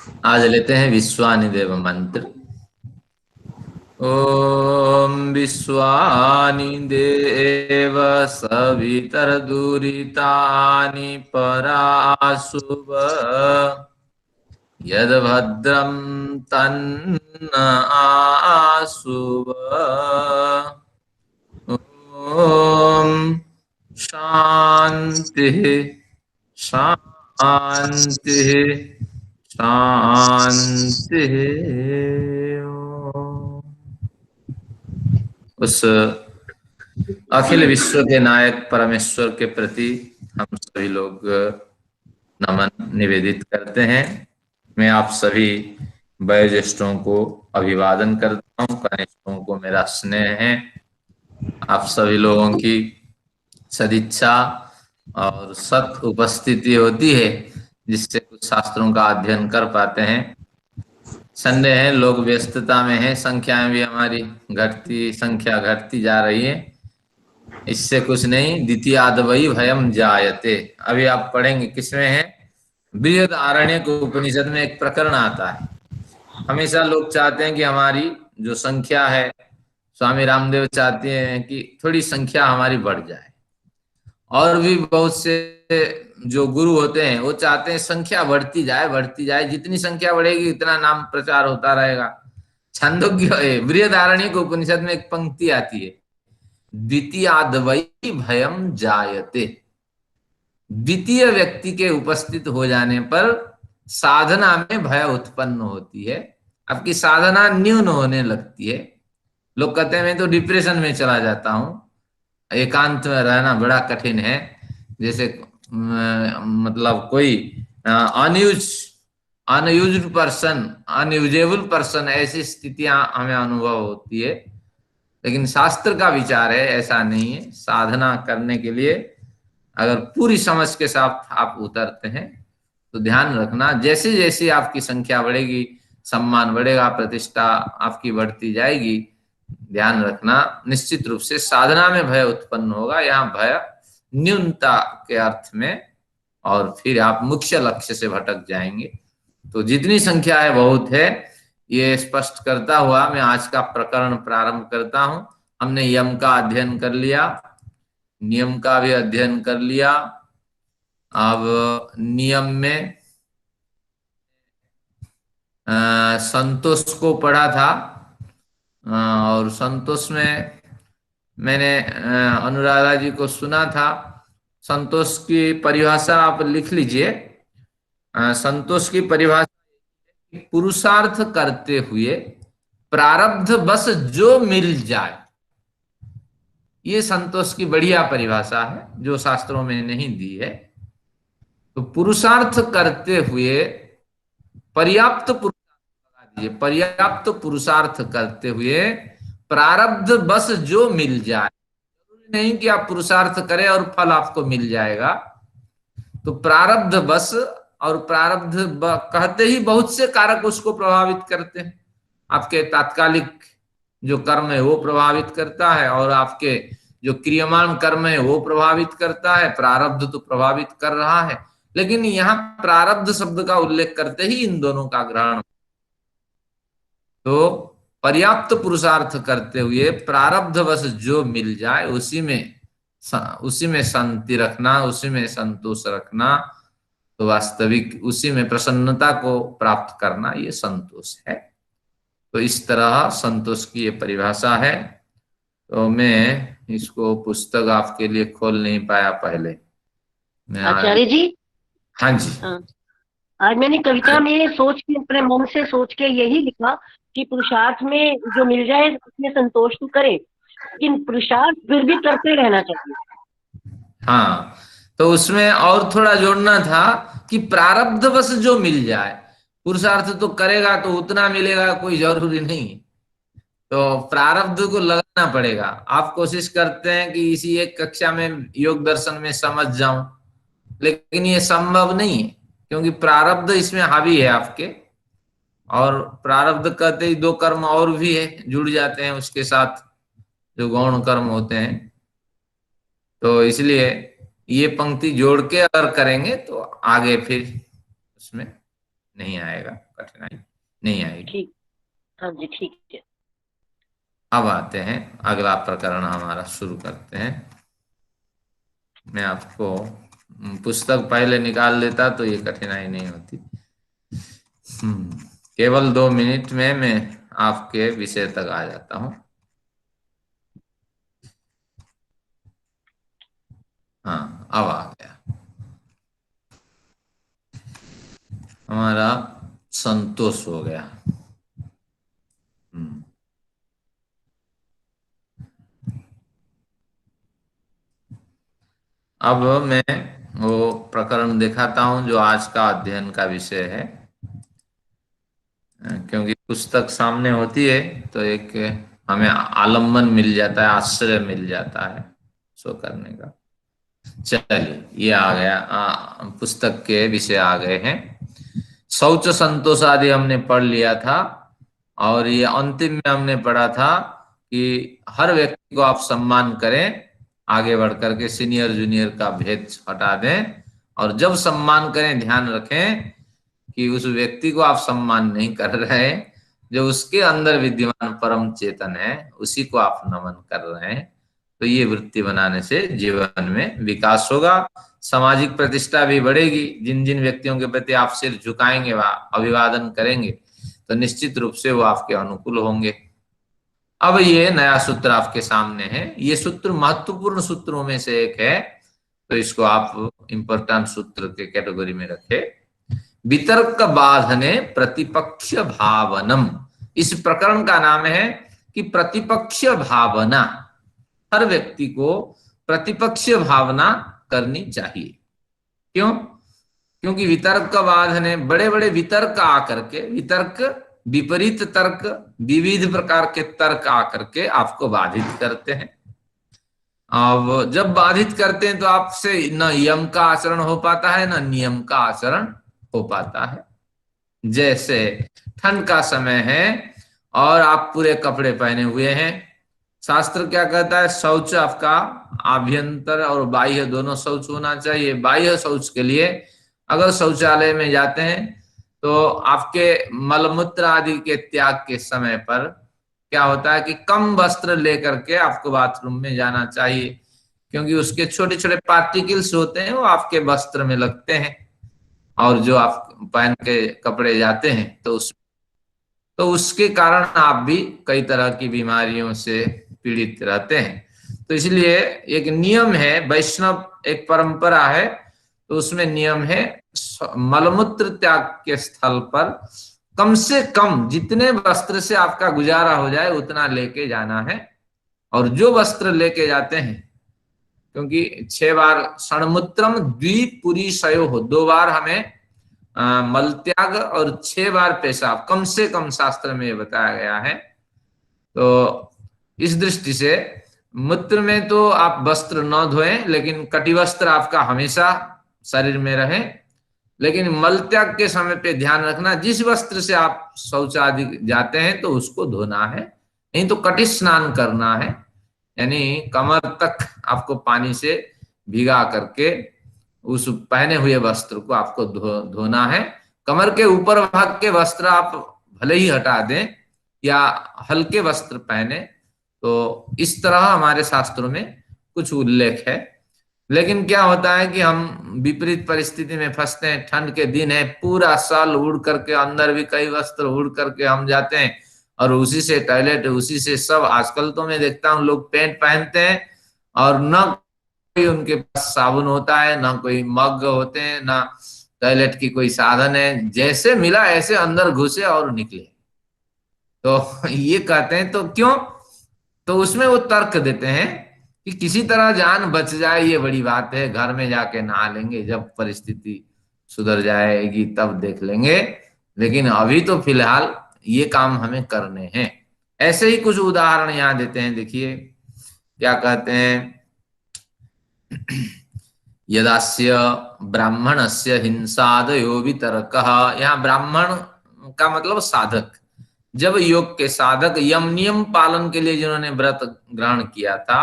आज लेते हैं विश्वानि देव मंत्र। ओम विश्वानि देव सवितरदुरितानि पराशुभ यद्भद्रं तन्न आशुभ। ओम शांति शांति शांति। उस अखिल विश्व के नायक परमेश्वर के प्रति हम सभी लोग नमन निवेदित करते हैं। मैं आप सभी वयोज्येष्ठों को अभिवादन करता हूँ। कनिष्ठों को मेरा स्नेह है। आप सभी लोगों की सदिच्छा और सत उपस्थिति होती है जिससे कुछ शास्त्रों का अध्ययन कर पाते हैं। संडे है, लोग व्यस्तता में है, संख्याएं भी हमारी संख्या घटती जा रही है। इससे कुछ नहीं। द्वितीयाद्वयी भयम जायते, अभी आप पढ़ेंगे किसमें है? बृहदारण्यक उपनिषद में एक प्रकरण आता है। हमेशा लोग चाहते हैं कि हमारी जो संख्या है, स्वामी रामदेव चाहते हैं कि थोड़ी संख्या हमारी बढ़ जाए। और भी बहुत से जो गुरु होते हैं वो चाहते हैं संख्या बढ़ती जाए बढ़ती जाए, जितनी संख्या बढ़ेगी इतना नाम प्रचार होता रहेगा। छंदोग्य बृहदारण्यक उपनिषद में एक पंक्ति आती है, द्वितीयाद्वयी भयम जायते। द्वितीय व्यक्ति के उपस्थित हो जाने पर साधना में भय उत्पन्न होती है। आपकी साधना न्यून होने लगती है। लोग कहते हैं मैं तो डिप्रेशन में चला जाता हूं, एकांत में रहना बड़ा कठिन है। जैसे मतलब कोई unused unused person, unusable person, ऐसी स्थितियां हमें अनुभव होती है। लेकिन शास्त्र का विचार है ऐसा नहीं है। साधना करने के लिए अगर पूरी समझ के साथ आप उतरते हैं तो ध्यान रखना, जैसे जैसे आपकी संख्या बढ़ेगी सम्मान बढ़ेगा, प्रतिष्ठा आपकी बढ़ती जाएगी। ध्यान रखना, निश्चित रूप से साधना में भय उत्पन्न होगा। यहाँ भय न्यूनता के अर्थ में, और फिर आप मुख्य लक्ष्य से भटक जाएंगे। तो जितनी संख्या है बहुत है, ये स्पष्ट करता हुआ मैं आज का प्रकरण प्रारंभ करता हूं। हमने यम का अध्ययन कर लिया, नियम का भी अध्ययन कर लिया। अब नियम में संतोष को पढ़ा था। और संतोष में मैंने अनुराधा जी को सुना था। संतोष की परिभाषा आप लिख लीजिए। संतोष की परिभाषा, पुरुषार्थ करते हुए प्रारब्ध बस जो मिल जाए। ये संतोष की बढ़िया परिभाषा है जो शास्त्रों में नहीं दी है। तो पुरुषार्थ करते हुए पर्याप्त लगा दीजिए, पर्याप्त पुरुषार्थ करते हुए प्रारब्ध बस जो मिल जाए। जरूरी नहीं कि आप पुरुषार्थ करें और फल आपको मिल जाएगा। तो प्रारब्ध बस, और प्रारब्ध कहते ही बहुत से कारक उसको प्रभावित करते हैं। आपके तात्कालिक जो कर्म है वो प्रभावित करता है, और आपके जो क्रियमान कर्म है वो प्रभावित करता है। प्रारब्ध तो प्रभावित कर रहा है, लेकिन यहाँ प्रारब्ध शब्द का उल्लेख करते ही इन दोनों का ग्रहण। तो पर्याप्त पुरुषार्थ करते हुए प्रारब्ध वश जो मिल जाए उसी में शांति रखना, उसी में संतोष रखना। तो वास्तविक उसी में प्रसन्नता को प्राप्त करना, ये संतोष है। तो इस तरह संतोष की ये परिभाषा है। तो मैं इसको पुस्तक आपके लिए खोल नहीं पाया पहले। मैं आज, आचार्य जी। हाँ जी। हाँ, आज मैंने कविता में सोच के, अपने मन से सोच के यही लिखा कि पुरुषार्थ में जो मिल जाए उसमें संतोष तो करे, लेकिन पुरुषार्थ फिर भी करते रहना चाहिए। हाँ, तो उसमें और थोड़ा जोड़ना था कि प्रारब्ध बस जो मिल जाए। पुरुषार्थ तो करेगा तो उतना मिलेगा, कोई जरूरी नहीं। तो प्रारब्ध को लगाना पड़ेगा। आप कोशिश करते हैं कि इसी एक कक्षा में योग दर्शन में समझ जाऊं, लेकिन ये संभव नहीं है, क्योंकि प्रारब्ध इसमें हावी है आपके। और प्रारब्ध कहते ही दो कर्म और भी है, जुड़ जाते हैं उसके साथ, जो गौण कर्म होते हैं। तो इसलिए ये पंक्ति जोड़ के अगर करेंगे तो आगे फिर उसमें नहीं आएगा, कठिनाई नहीं आएगी। ठीक। हाँ जी, ठीक है। अब आते हैं, अगला प्रकरण हमारा शुरू करते हैं। मैं आपको पुस्तक पहले निकाल लेता तो ये कठिनाई नहीं होती। केवल 2 मिनट में मैं आपके विषय तक आ जाता हूँ। हाँ, अब आ गया हमारा, संतोष हो गया। हम्म, अब मैं वो प्रकरण दिखाता हूं जो आज का अध्ययन का विषय है। क्योंकि पुस्तक सामने होती है तो एक हमें आलम्बन मिल जाता है, आश्रय मिल जाता है सो करने का। चलिए, ये आ गया, पुस्तक के विषय आ गए हैं। शौच संतोष आदि हमने पढ़ लिया था, और ये अंतिम में हमने पढ़ा था कि हर व्यक्ति को आप सम्मान करें, आगे बढ़ करके सीनियर जूनियर का भेद हटा दें, और जब सम्मान करें ध्यान रखें कि उस व्यक्ति को आप सम्मान नहीं कर रहे हैं, जो उसके अंदर विद्यमान परम चेतन है उसी को आप नमन कर रहे हैं। तो ये वृत्ति बनाने से जीवन में विकास होगा, सामाजिक प्रतिष्ठा भी बढ़ेगी। जिन जिन व्यक्तियों के प्रति आप सिर झुकाएंगे व अभिवादन करेंगे तो निश्चित रूप से वो आपके अनुकूल होंगे। अब ये नया सूत्र आपके सामने है। ये सूत्र महत्वपूर्ण सूत्रों में से एक है, तो इसको आप इंपॉर्टेंट सूत्र के कैटेगरी में रखें। वितर्क बाधने प्रतिपक्ष भावनम, इस प्रकरण का नाम है कि प्रतिपक्ष भावना। हर व्यक्ति को प्रतिपक्ष भावना करनी चाहिए। क्यों? क्योंकि वितर्क बाधने, बड़े बड़े वितर्क आकर के, वितर्क विपरीत तर्क, विविध प्रकार के तर्क आकर के आपको बाधित करते हैं। अब जब बाधित करते हैं तो आपसे न यम का आचरण हो पाता है न नियम का आचरण हो पाता है। जैसे ठंड का समय है और आप पूरे कपड़े पहने हुए हैं, शास्त्र क्या कहता है? शौच आपका आभ्यंतर और बाह्य दोनों शौच होना चाहिए। बाह्य शौच के लिए अगर शौचालय में जाते हैं तो आपके मलमूत्र आदि के त्याग के समय पर क्या होता है कि कम वस्त्र लेकर के आपको बाथरूम में जाना चाहिए, क्योंकि उसके छोटे छोटे पार्टिकल्स होते हैं वो आपके वस्त्र में लगते हैं, और जो आप पहन के कपड़े जाते हैं तो उसके कारण आप भी कई तरह की बीमारियों से पीड़ित रहते हैं। तो इसलिए एक नियम है, वैष्णव एक परंपरा है, तो उसमें नियम है मलमूत्र त्याग के स्थल पर कम से कम जितने वस्त्र से आपका गुजारा हो जाए उतना लेके जाना है। और जो वस्त्र लेके जाते हैं, क्योंकि 6 बार षणमुत्रम द्विपुरीशयो हो, 2 बार हमें मल त्याग और 6 बार पेशाब कम से कम शास्त्र में बताया गया है। तो इस दृष्टि से मूत्र में तो आप वस्त्र न धोएं, लेकिन कटिवस्त्र आपका हमेशा शरीर में रहे। लेकिन मल त्याग के समय पे ध्यान रखना, जिस वस्त्र से आप शौच आदि जाते हैं तो उसको धोना है, नहीं तो कटि स्नान करना है, यानी कमर तक आपको पानी से भिगा करके उस पहने हुए वस्त्र को आपको धोना है। कमर के ऊपर भाग के वस्त्र आप भले ही हटा दें या हल्के वस्त्र पहने, तो इस तरह हमारे शास्त्रों में कुछ उल्लेख है। लेकिन क्या होता है कि हम विपरीत परिस्थिति में फंसते हैं। ठंड के दिन है, पूरा साल उड़ करके, अंदर भी कई वस्त्र उड़ करके हम जाते हैं, और उसी से टॉयलेट, उसी से सब। आजकल तो मैं देखता हूँ लोग पैंट पहनते हैं और न कोई उनके पास साबुन होता है, ना कोई मग होते हैं, ना टॉयलेट की कोई साधन है, जैसे मिला ऐसे अंदर घुसे और निकले। तो ये कहते हैं, तो क्यों? तो उसमें वो तर्क देते हैं कि किसी तरह जान बच जाए, ये बड़ी बात है, घर में जाके नहा लेंगे, जब परिस्थिति सुधर जाएगी तब देख लेंगे, लेकिन अभी तो फिलहाल ये काम हमें करने हैं। ऐसे ही कुछ उदाहरण यहाँ देते हैं, देखिए क्या कहते हैं। यदास्य ब्राह्मणस्य हिंसादयो वितर्कः, यहाँ ब्राह्मण का मतलब साधक। जब योग के साधक यम नियम पालन के लिए जिन्होंने व्रत ग्रहण किया था,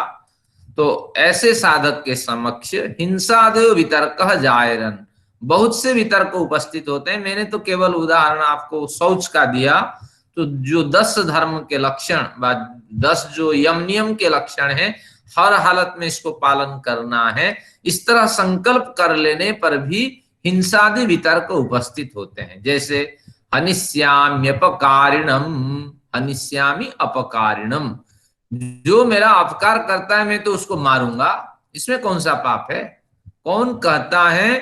तो ऐसे साधक के समक्ष हिंसादयो वितर्कः जायरन, बहुत से वितर्क उपस्थित होते हैं। मैंने तो केवल उदाहरण आपको शौच का दिया। तो जो 10 धर्म के लक्षण, 10 जो यम नियम के लक्षण हैं, हर हालत में इसको पालन करना है, इस तरह संकल्प कर लेने पर भी हिंसादि वितर्क उपस्थित होते हैं। जैसे हनिष्याम्यपकारिणम, हनिष्यामि अपकारिणम, जो मेरा अपकार करता है मैं तो उसको मारूंगा, इसमें कौन सा पाप है? कौन कहता है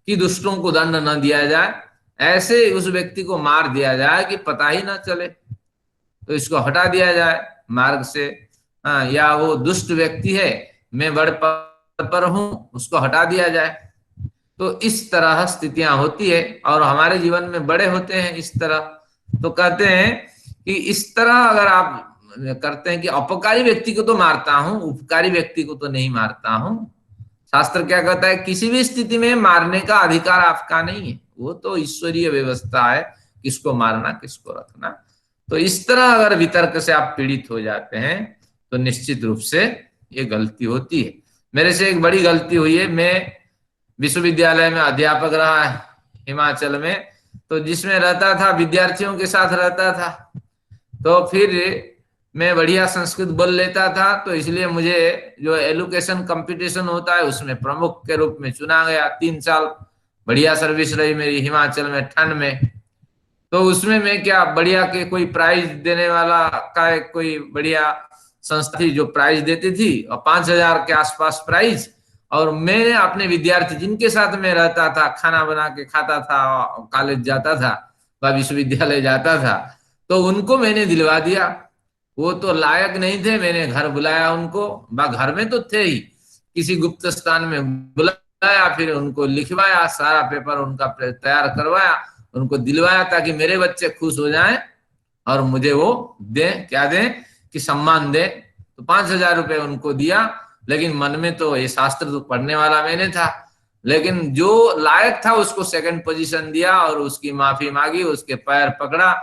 कि दुष्टों को दंड न दिया जाए, ऐसे उस व्यक्ति को मार दिया जाए कि पता ही ना चले, तो इसको हटा दिया जाए मार्ग से। हाँ, या वो दुष्ट व्यक्ति है, मैं बड़े पद पर हूं, उसको हटा दिया जाए। तो इस तरह स्थितियां होती है और हमारे जीवन में बड़े होते हैं इस तरह। तो कहते हैं कि इस तरह अगर आप करते हैं कि अपकारी व्यक्ति को तो मारता हूं, उपकारी व्यक्ति को तो नहीं मारता हूं। शास्त्र क्या कहता है? किसी भी स्थिति में मारने का अधिकार आपका नहीं है, वो तो ईश्वरीय व्यवस्था है, किसको मारना किसको रखना। तो इस तरह अगर वितर्क से आप पीड़ित हो जाते हैं तो निश्चित रूप से ये गलती होती है। मेरे से एक बड़ी गलती हुई है। मैं विश्वविद्यालय में अध्यापक रहा है हिमाचल में, तो जिसमें रहता था विद्यार्थियों के साथ रहता था, तो फिर मैं बढ़िया संस्कृत बोल लेता था, तो इसलिए मुझे जो एजुकेशन कंपटीशन होता है उसमें प्रमुख के रूप में चुना गया। 3 साल बढ़िया सर्विस रही मेरी हिमाचल में ठंड में। तो उसमें मैं क्या बढ़िया के कोई प्राइज देने वाला का एक कोई बढ़िया संस्था थी जो प्राइज देती थी, और 5,000 के आसपास प्राइज। और मैंने अपने विद्यार्थी जिनके साथ मैं रहता था, खाना बना के खाता था, कॉलेज जाता था व विश्वविद्यालय जाता था, तो उनको मैंने दिलवा दिया। वो तो लायक नहीं थे, मैंने घर बुलाया उनको, घर में तो थे ही, किसी गुप्त स्थान में बुलाया, फिर उनको लिखवाया, सारा पेपर उनका तैयार करवाया, उनको दिलवाया ताकि मेरे बच्चे खुश हो जाएं और मुझे वो दें, क्या दें कि सम्मान दें। तो 5,000 रुपए उनको दिया, लेकिन मन में तो ये शास्त्र तो पढ़ने वाला मैंने था, लेकिन जो लायक था उसको सेकंड पोजीशन दिया और उसकी माफी मांगी, उसके पैर पकड़ा।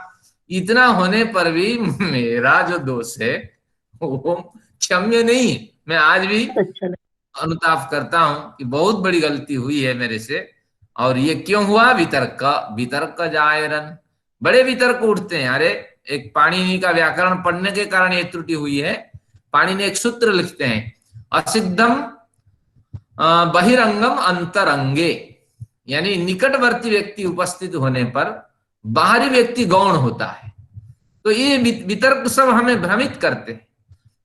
इतना होने पर भी मेरा जो दोष है वो क्षम्य नहीं। मैं आज भी अच्छा। अनुताप करता हूं कि बहुत बड़ी गलती हुई है मेरे से। और ये क्यों हुआ? वितर्क, वितर्क जायरन, बड़े वितर्क उठते हैं। अरे एक पाणिनि का व्याकरण पढ़ने के कारण ये त्रुटि हुई है। पाणिनि एक सूत्र लिखते हैं, असिद्धम बहिरंगम अंतरंगे, यानी निकटवर्ती व्यक्ति उपस्थित होने पर बाहरी व्यक्ति गौण होता है। तो ये वितर्क सब हमें भ्रमित करते हैं।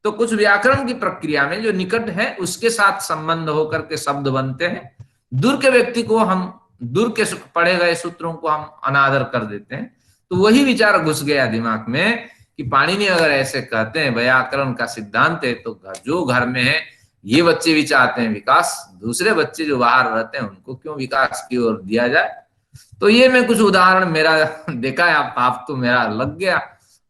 तो कुछ व्याकरण की प्रक्रिया में जो निकट है उसके साथ संबंध होकर के शब्द बनते हैं। दूर के व्यक्ति को हम, दूर के पढ़े गए सूत्रों को हम अनादर कर देते हैं। तो वही विचार घुस गया दिमाग में कि पाणिनि अगर ऐसे कहते हैं, व्याकरण का सिद्धांत है, तो जो घर में है ये बच्चे भी चाहते हैं विकास, दूसरे बच्चे जो बाहर रहते हैं उनको क्यों विकास की ओर दिया जाए। तो ये मैं कुछ उदाहरण मेरा देखा है। पाप तो मेरा लग गया।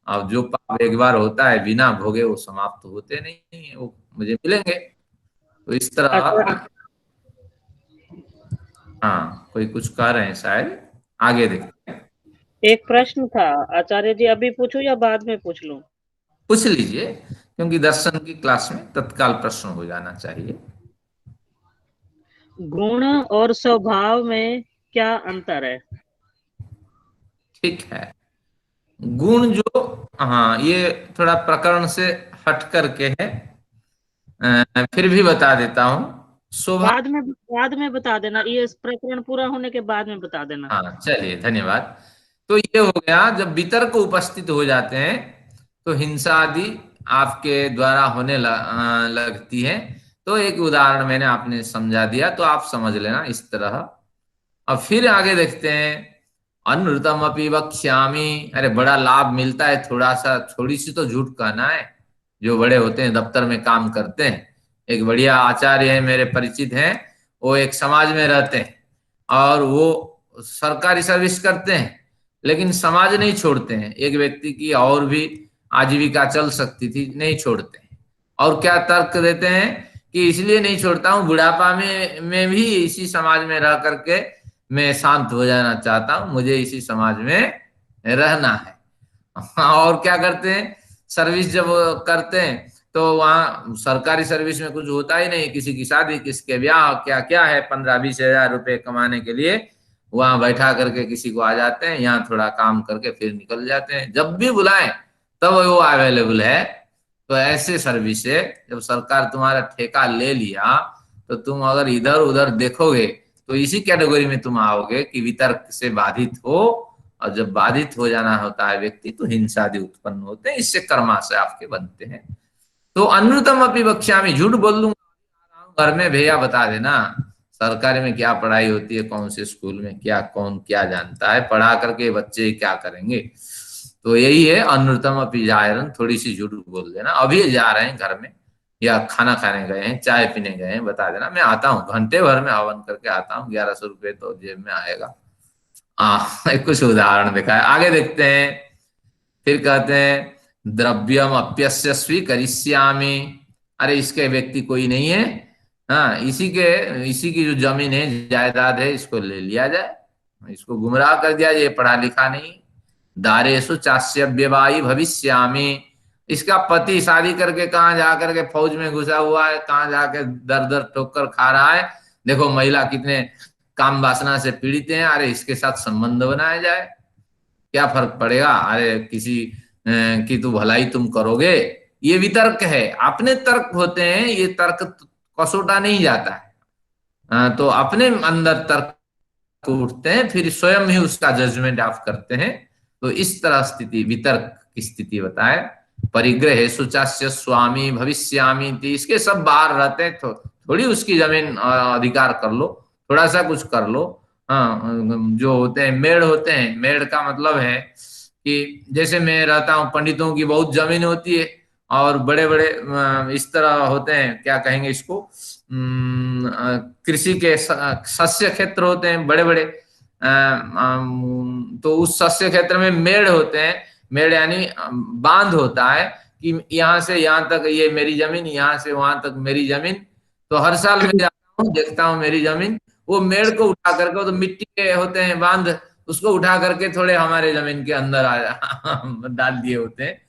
अब जो पाप एक बार होता है बिना भोगे वो समाप्त तो होते नहीं है, वो मुझे मिलेंगे। तो इस अच्छा, तरह। हाँ, कोई कुछ कह रहे हैं शायद, आगे देखते हैं। एक प्रश्न था आचार्य जी, अभी पूछूं या बाद में पूछ लूं? पूछ लीजिए, क्योंकि दर्शन की क्लास में तत्काल प्रश्न हो जाना चाहिए। गुण और स्वभाव में क्या अंतर है? ठीक है। गुण जो, हाँ, ये थोड़ा प्रकरण से हट करके है, फिर भी बता देता हूँ। स्वभाव, बाद में बता देना, ये प्रकरण पूरा होने के बाद में बता देना। हाँ चलिए, धन्यवाद। तो ये हो गया, जब वितर्क उपस्थित हो जाते हैं तो हिंसा आदि आपके द्वारा होने लगती है। तो एक उदाहरण मैंने आपने समझा दिया, तो आप समझ लेना इस तरह। अब फिर आगे देखते हैं, अनृतम अपि वक्ष्यामि। अरे बड़ा लाभ मिलता है, थोड़ा सा, थोड़ी सी तो झूठ कहना है। जो बड़े होते हैं, दफ्तर में काम करते हैं, एक बढ़िया आचार्य है मेरे परिचित हैं, वो एक समाज में रहते हैं और वो सरकारी सर्विस करते हैं, लेकिन समाज नहीं छोड़ते हैं। एक व्यक्ति की और भी आजीविका चल सकती थी, नहीं छोड़ते हैं। और क्या तर्क देते हैं कि इसलिए नहीं छोड़ता हूँ, बुढ़ापा में भी इसी समाज में रह करके मैं शांत हो जाना चाहता हूँ, मुझे इसी समाज में रहना है। और क्या करते हैं, सर्विस जब करते हैं तो वहाँ सरकारी सर्विस में कुछ होता ही नहीं, किसी की शादी, किसके ब्याह, क्या क्या है, 15-20 हजार रुपए कमाने के लिए वहां बैठा करके किसी को आ जाते हैं, यहाँ थोड़ा काम करके फिर निकल जाते हैं, जब भी बुलाएं तब वो अवेलेबल है। तो ऐसे सर्विस है, जब सरकार तुम्हारा ठेका ले लिया तो तुम अगर इधर उधर देखोगे तो इसी कैटेगरी में तुम आओगे कि वितर्क से बाधित हो, और जब बाधित हो जाना होता है व्यक्ति तो हिंसादि उत्पन्न होते हैं, इससे कर्माशय आपके बनते हैं। तो अनृतम अपनी बख्शा में, झूठ बोल दूंगा घर में, भैया बता देना सरकारी में क्या पढ़ाई होती है, कौन से स्कूल में क्या, कौन क्या जानता है, पढ़ा करके बच्चे क्या करेंगे। तो यही है अनृतम अपनी जायरन, थोड़ी सी झूठ बोल देना, अभी जा रहे हैं घर में या खाना खाने गए हैं, चाय पीने गए हैं, बता देना मैं आता हूँ, घंटे भर में हवन करके आता हूँ, 1100 रुपये तो जेब में आएगा। कुछ उदाहरण दिखा है, आगे देखते हैं। फिर कहते हैं द्रव्यम अप्यस्य स्वीकरिष्यामि, अरे इसके व्यक्ति कोई नहीं है, हाँ इसी की जो जमीन है, जायदाद है, इसको ले लिया जाए, इसको गुमराह कर दिया, ये पढ़ा लिखा नहीं। दारेशु चास्यव्यवायी भविष्यामि, इसका पति शादी करके कहाँ जा करके फौज में घुसा हुआ है, कहाँ जाके दर दर ठोकर खा रहा है, देखो महिला कितने काम वासना से पीड़ित हैं, अरे इसके साथ संबंध बनाया जाए, क्या फर्क पड़ेगा, अरे किसी की तो भलाई तुम करोगे। ये वितर्क है, अपने तर्क होते हैं, ये तर्क कसोटा नहीं जाता है। तो अपने अंदर तर्क उठते हैं, फिर स्वयं ही उसका जजमेंट आप करते हैं। तो इस तरह स्थिति वितर्क की स्थिति बताए। परिग्रह सुचास्य स्वामी भविष्यामी, इसके सब बाहर रहते हैं, थोड़ी उसकी जमीन अधिकार कर लो, थोड़ा सा कुछ कर लो। जो होते हैं मेड़ होते हैं, मेड़ का मतलब है कि जैसे मैं रहता हूँ, पंडितों की बहुत जमीन होती है और बड़े बड़े इस तरह होते हैं, क्या कहेंगे इसको, कृषि के सस्य क्षेत्र होते हैं बड़े बड़े, तो उस सस्य क्षेत्र में मेड़ होते हैं, मेड़ यानी बांध होता है कि यहाँ से यहाँ तक ये मेरी जमीन, यहाँ से वहां तक मेरी जमीन। तो हर साल मैं जाता हूँ, देखता हूँ मेरी जमीन, वो मेड़ को उठा करके, तो मिट्टी के होते हैं बांध, उसको उठा करके थोड़े हमारे जमीन के अंदर डाल दिए होते हैं,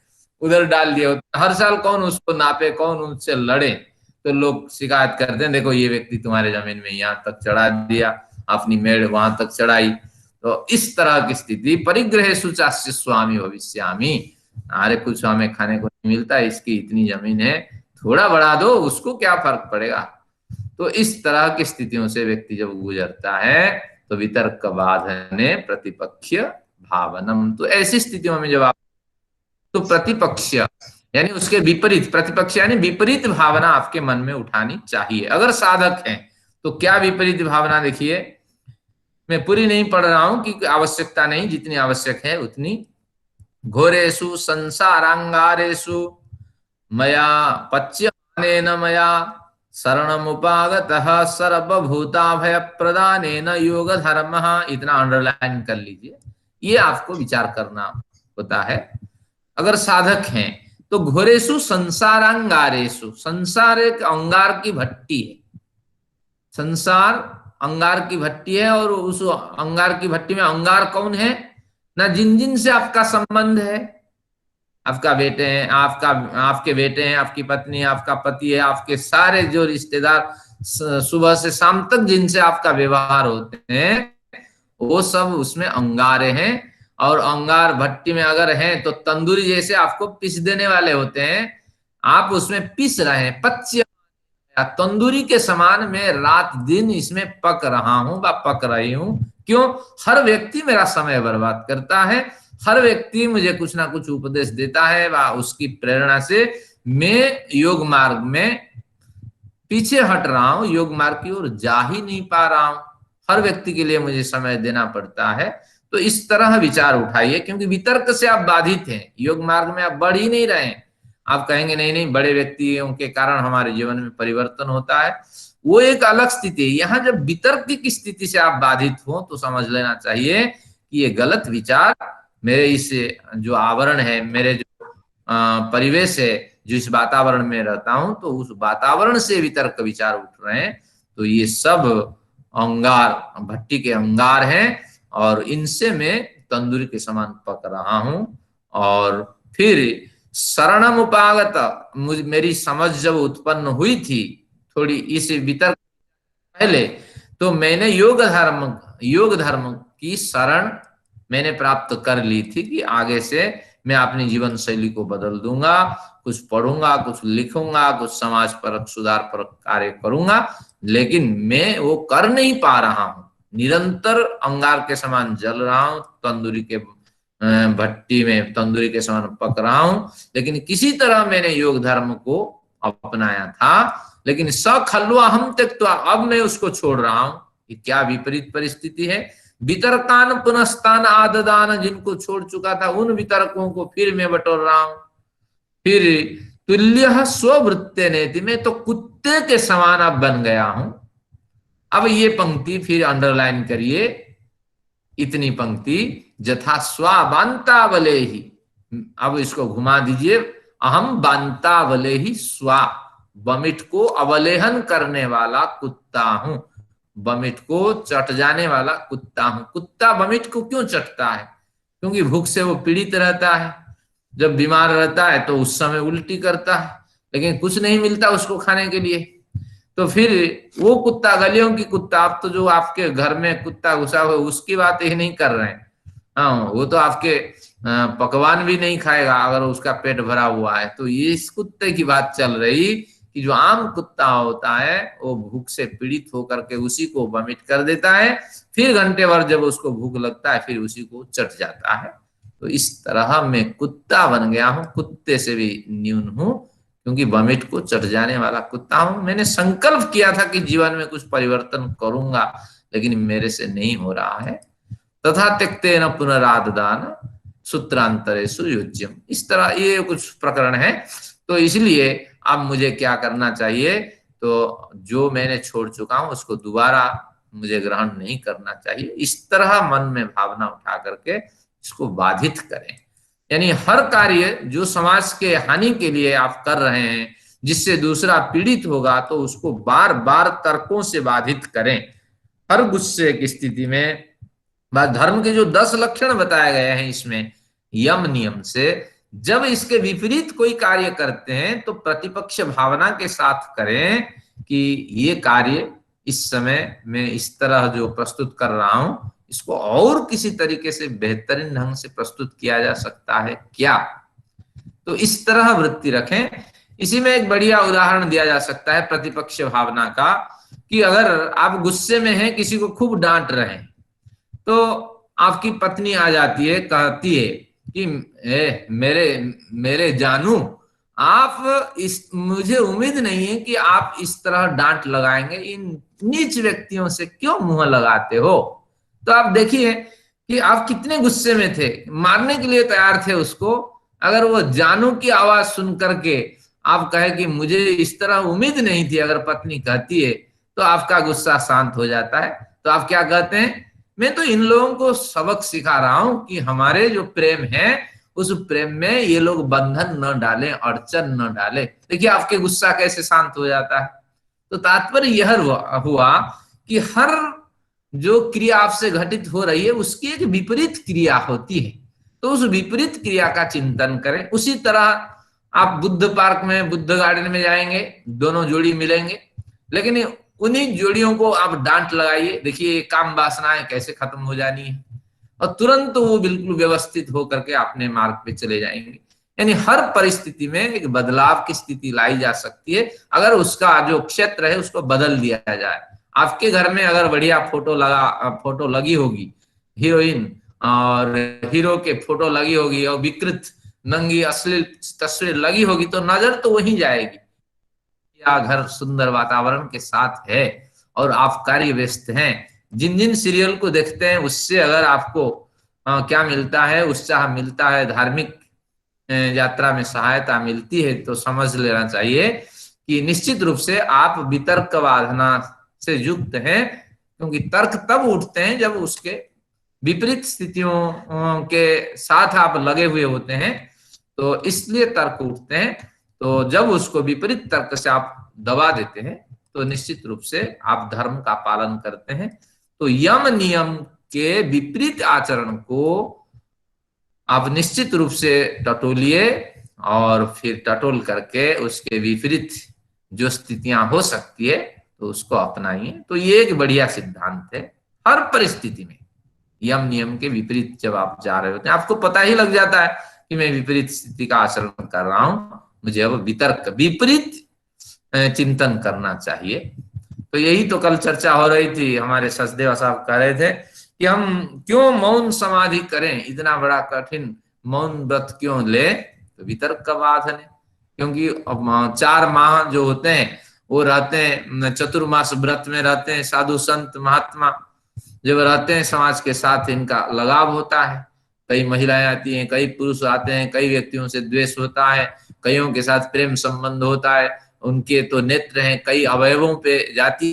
उधर डाल दिए होते हैं। हर साल कौन उसको नापे, कौन उनसे लड़े, तो लोग शिकायत करते हैं, देखो ये व्यक्ति तुम्हारे जमीन में यहाँ तक चढ़ा दिया, अपनी मेड़ वहां तक चढ़ाई। तो इस तरह की स्थिति। परिग्रह सुचास्य स्वामी भविष्यामी, अरे कुछ हमें खाने को नहीं मिलता, इसकी इतनी जमीन है, थोड़ा बढ़ा दो, उसको क्या फर्क पड़ेगा। तो इस तरह की स्थितियों से व्यक्ति जब गुजरता है तो वितर्क बाधने प्रतिपक्ष भावनम, तो ऐसी स्थितियों में जब आप, तो प्रतिपक्ष यानी उसके विपरीत, प्रतिपक्ष यानी विपरीत भावना आपके मन में उठानी चाहिए अगर साधक है। तो क्या विपरीत भावना, देखिए मैं पूरी नहीं पढ़ रहा हूं कि आवश्यकता नहीं, जितनी आवश्यक है उतनी। घोरेषु संसारांगारेषु मया पच्यमानेन मया शरणमुपागतः सर्वभूताभय प्रदानेन योग धर्म, इतना अंडरलाइन कर लीजिए, ये आपको विचार करना होता है अगर साधक हैं। तो घोरेषु संसारांगारेषु, संसार एक अंगार की भट्टी है, संसार अंगार की भट्टी है, और उस अंगार की भट्टी में अंगार कौन है ना, जिन जिन से आपका संबंध है, आपका बेटे हैं, आपके बेटे हैं, आपकी पत्नी, आपका पति है, आपके सारे जो रिश्तेदार, सुबह से शाम तक जिनसे आपका व्यवहार होते हैं, वो सब उसमें अंगारे हैं। और अंगार भट्टी में अगर हैं तो तंदूरी जैसे आपको पीस देने वाले होते हैं, आप उसमें पीस रहे हैं, पच्य तंदूरी के समान मैं रात दिन इसमें पक रहा हूं व पक रही हूं। क्यों? हर व्यक्ति मेरा समय बर्बाद करता है, हर व्यक्ति मुझे कुछ ना कुछ उपदेश देता है, व उसकी प्रेरणा से मैं योग मार्ग में पीछे हट रहा हूं, योग मार्ग की ओर जा ही नहीं पा रहा हूं, हर व्यक्ति के लिए मुझे समय देना पड़ता है। तो इस तरह विचार उठाइए, क्योंकि वितर्क से आप बाधित हैं, योग मार्ग में आप बढ़ ही नहीं रहे। आप कहेंगे नहीं नहीं, बड़े व्यक्तियों के कारण हमारे जीवन में परिवर्तन होता है, वो एक अलग स्थिति है। यहाँ जब वितर्क की स्थिति से आप बाधित हो तो समझ लेना चाहिए कि ये गलत विचार मेरे इस जो आवरण है, मेरे जो परिवेश है, जो इस वातावरण में रहता हूं, तो उस वातावरण से वितर्क विचार उठ रहे हैं। तो ये सब अंगार, भट्टी के अंगार हैं, और इनसे मैं तंदूरी के समान पक रहा हूं। और फिर शरणम उपागत, मेरी समझ जब उत्पन्न हुई थी थोड़ी इस वितर्क पहले, तो मैंने योग धर्म की शरण मैंने प्राप्त कर ली थी कि आगे से मैं अपनी जीवन शैली को बदल दूंगा, कुछ पढ़ूंगा, कुछ लिखूंगा, कुछ समाज परक सुधार परक कार्य करूंगा, लेकिन मैं वो कर नहीं पा रहा हूं। निरंतर अंगार के समान जल रहा हूं, तंदूरी के भट्टी में तंदूरी के समान पक रहा हूं, लेकिन किसी तरह मैंने योग धर्म को अपनाया था, लेकिन सखल्वा हम त्यक्त्वा, अब मैं उसको छोड़ रहा हूं। ये क्या विपरीत परिस्थिति है। वितर्कान पुनस्तान आददान, जिनको छोड़ चुका था उन वितर्कों को फिर मैं बटोर रहा हूं। फिर तुल्य स्ववृत्ते नेति, मैं तो कुत्ते के समान अब बन गया हूं। अब ये पंक्ति फिर अंडरलाइन करिए, इतनी पंक्ति, जथा स्वाबांता बले ही, अब इसको घुमा दीजिए, अहम बांता बले ही स्वा, बमिट को अवलेहन करने वाला कुत्ता हूं, बमिट को चट जाने वाला कुत्ता हूं। कुत्ता बमिट को क्यों चटता है? क्योंकि भूख से वो पीड़ित रहता है, जब बीमार रहता है तो उस समय उल्टी करता है, लेकिन कुछ नहीं मिलता उसको खाने के लिए, तो फिर वो कुत्ता, गलियों की कुत्ता, आप तो जो आपके घर में कुत्ता घुसा हुआ उसकी बात ही नहीं कर रहे हैं। हाँ, वो तो आपके पकवान भी नहीं खाएगा अगर उसका पेट भरा हुआ है। तो ये इस कुत्ते की बात चल रही कि जो आम कुत्ता होता है वो भूख से पीड़ित होकर के उसी को वमिट कर देता है, फिर घंटे भर जब उसको भूख लगता है फिर उसी को चट जाता है। तो इस तरह मैं कुत्ता बन गया हूं, कुत्ते से भी न्यून हूं, क्योंकि वमिट को चट जाने वाला कुत्ता हूं। मैंने संकल्प किया था कि जीवन में कुछ परिवर्तन करूंगा, लेकिन मेरे से नहीं हो रहा है। तथा त्यक्तेन पुनराददान सूत्रांतरेषु युज्यम, इस तरह ये कुछ प्रकरण है। तो इसलिए अब मुझे क्या करना चाहिए, तो जो मैंने छोड़ चुका हूं उसको दोबारा मुझे ग्रहण नहीं करना चाहिए। इस तरह मन में भावना उठा करके इसको बाधित करें। यानी हर कार्य जो समाज के हानि के लिए आप कर रहे हैं, जिससे दूसरा पीड़ित होगा, तो उसको बार बार तर्कों से बाधित करें। हर गुस्से की स्थिति में धर्म के जो 10 लक्षण बताए गए हैं इसमें यम नियम से, जब इसके विपरीत कोई कार्य करते हैं तो प्रतिपक्ष भावना के साथ करें कि ये कार्य इस समय मैं इस तरह जो प्रस्तुत कर रहा हूं, इसको और किसी तरीके से बेहतरीन ढंग से प्रस्तुत किया जा सकता है क्या। तो इस तरह वृत्ति रखें। इसी में एक बढ़िया उदाहरण दिया जा सकता है प्रतिपक्ष भावना का, कि अगर आप गुस्से में हैं, किसी को खूब डांट रहे हैं, तो आपकी पत्नी आ जाती है, कहती है कि मेरे जानू, आप मुझे उम्मीद नहीं है कि आप इस तरह डांट लगाएंगे, इन नीच व्यक्तियों से क्यों मुंह लगाते हो। तो आप देखिए कि आप कितने गुस्से में थे, मारने के लिए तैयार थे उसको। अगर वो जानू की आवाज सुन करके आप कहे कि मुझे इस तरह उम्मीद नहीं थी, अगर पत्नी कहती है, तो आपका गुस्सा शांत हो जाता है। तो आप क्या कहते हैं, मैं तो इन लोगों को सबक सिखा रहा हूं कि हमारे जो प्रेम है उस प्रेम में ये लोग बंधन न डालें, अड़चन न डालें। देखिए आपके गुस्सा कैसे शांत हो जाता है। तो तात्पर्य यह हुआ कि हर जो क्रिया आपसे घटित हो रही है उसकी एक विपरीत क्रिया होती है, तो उस विपरीत क्रिया का चिंतन करें। उसी तरह आप बुद्ध पार्क में, बुद्ध गार्डन में जाएंगे, दोनों जोड़ी मिलेंगे, लेकिन उन्हीं जोड़ियों को आप डांट लगाइए, देखिए काम वासनाएं कैसे खत्म हो जानी है, और तुरंत वो बिल्कुल व्यवस्थित होकर के अपने मार्ग पे चले जाएंगे। यानी हर परिस्थिति में एक बदलाव की स्थिति लाई जा सकती है, अगर उसका जो क्षेत्र है उसको बदल दिया जाए। आपके घर में अगर बढ़िया फोटो लगी होगी, हीरोइन और हीरो के फोटो लगी होगी, और विकृत नंगी अश्लील तस्वीर लगी होगी, तो नजर तो वहीं जाएगी। या घर सुंदर वातावरण के साथ है और आप कार्य व्यस्त हैं, जिन जिन सीरियल को देखते हैं उससे अगर आपको क्या मिलता है, उत्साह मिलता है, धार्मिक यात्रा में सहायता मिलती है, तो समझ लेना चाहिए कि निश्चित रूप से आप वितर्क वाधना से युक्त हैं, क्योंकि तर्क तब उठते हैं जब उसके विपरीत स्थितियों के साथ आप लगे हुए होते हैं, तो इसलिए तर्क उठते हैं। तो जब उसको विपरीत तर्क से आप दबा देते हैं तो निश्चित रूप से आप धर्म का पालन करते हैं। तो यम नियम के विपरीत आचरण को आप निश्चित रूप से टटोलिए, और फिर टटोल करके उसके विपरीत जो स्थितियां हो सकती है तो उसको अपनाइए। तो ये एक बढ़िया सिद्धांत है। हर परिस्थिति में यम नियम के विपरीत जब आप जा रहे होते हैं, आपको पता ही लग जाता है कि मैं विपरीत स्थिति का आचरण कर रहा हूं, मुझे अब वितर्क विपरीत चिंतन करना चाहिए। तो यही तो कल चर्चा हो रही थी, हमारे सचदेव साहब कह रहे थे कि हम क्यों मौन समाधि करें, इतना बड़ा कठिन मौन व्रत क्यों ले, तो वितर्क का बाधन है। क्योंकि 4 माह जो होते हैं वो रहते हैं चतुर्मास व्रत में रहते हैं, साधु संत महात्मा जब रहते हैं समाज के साथ इनका लगाव होता है। कई महिलाएं आती हैं, कई पुरुष आते हैं, कई व्यक्तियों से द्वेष होता है, कईयों के साथ प्रेम संबंध होता है, उनके तो नेत्र हैं, कई अवयवों पे जाती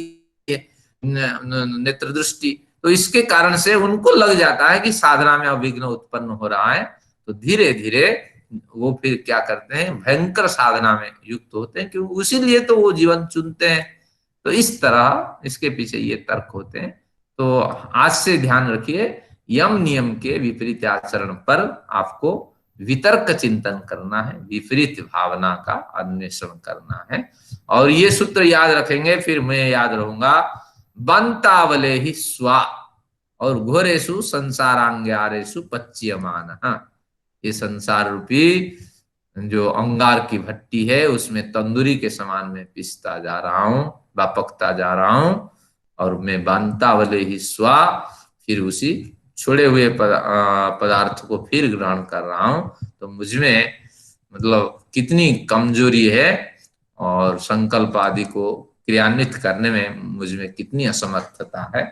है नेत्र दृष्टि। तो इसके कारण से उनको लग जाता है कि साधना में अविघ्न उत्पन्न हो रहा है, तो धीरे धीरे वो फिर क्या करते हैं, भयंकर साधना में युक्त होते हैं, क्योंकि उसीलिए तो वो जीवन चुनते हैं। तो इस तरह इसके पीछे ये तर्क होते हैं। तो आज से ध्यान रखिए, यम नियम के विपरीत आचरण पर आपको वितर्क चिंतन करना है, विपरीत भावना का अन्वेषण करना है। और ये सूत्र याद रखेंगे, फिर मैं याद रहूंगा, बंतावले ही स्वा और घोरेशु संसारांग्यारेशु पच्यमान। ये संसार रूपी जो अंगार की भट्टी है उसमें तंदूरी के समान में पिसता जा रहा हूं, बापकता जा रहा हूं, और मैं बांतावले ही स्वा, फिर उसी छोड़े हुए पदार्थ को फिर ग्रहण कर रहा हूं। तो मुझमें मतलब कितनी कमजोरी है और संकल्प आदि को क्रियान्वित करने में मुझमें कितनी असमर्थता है।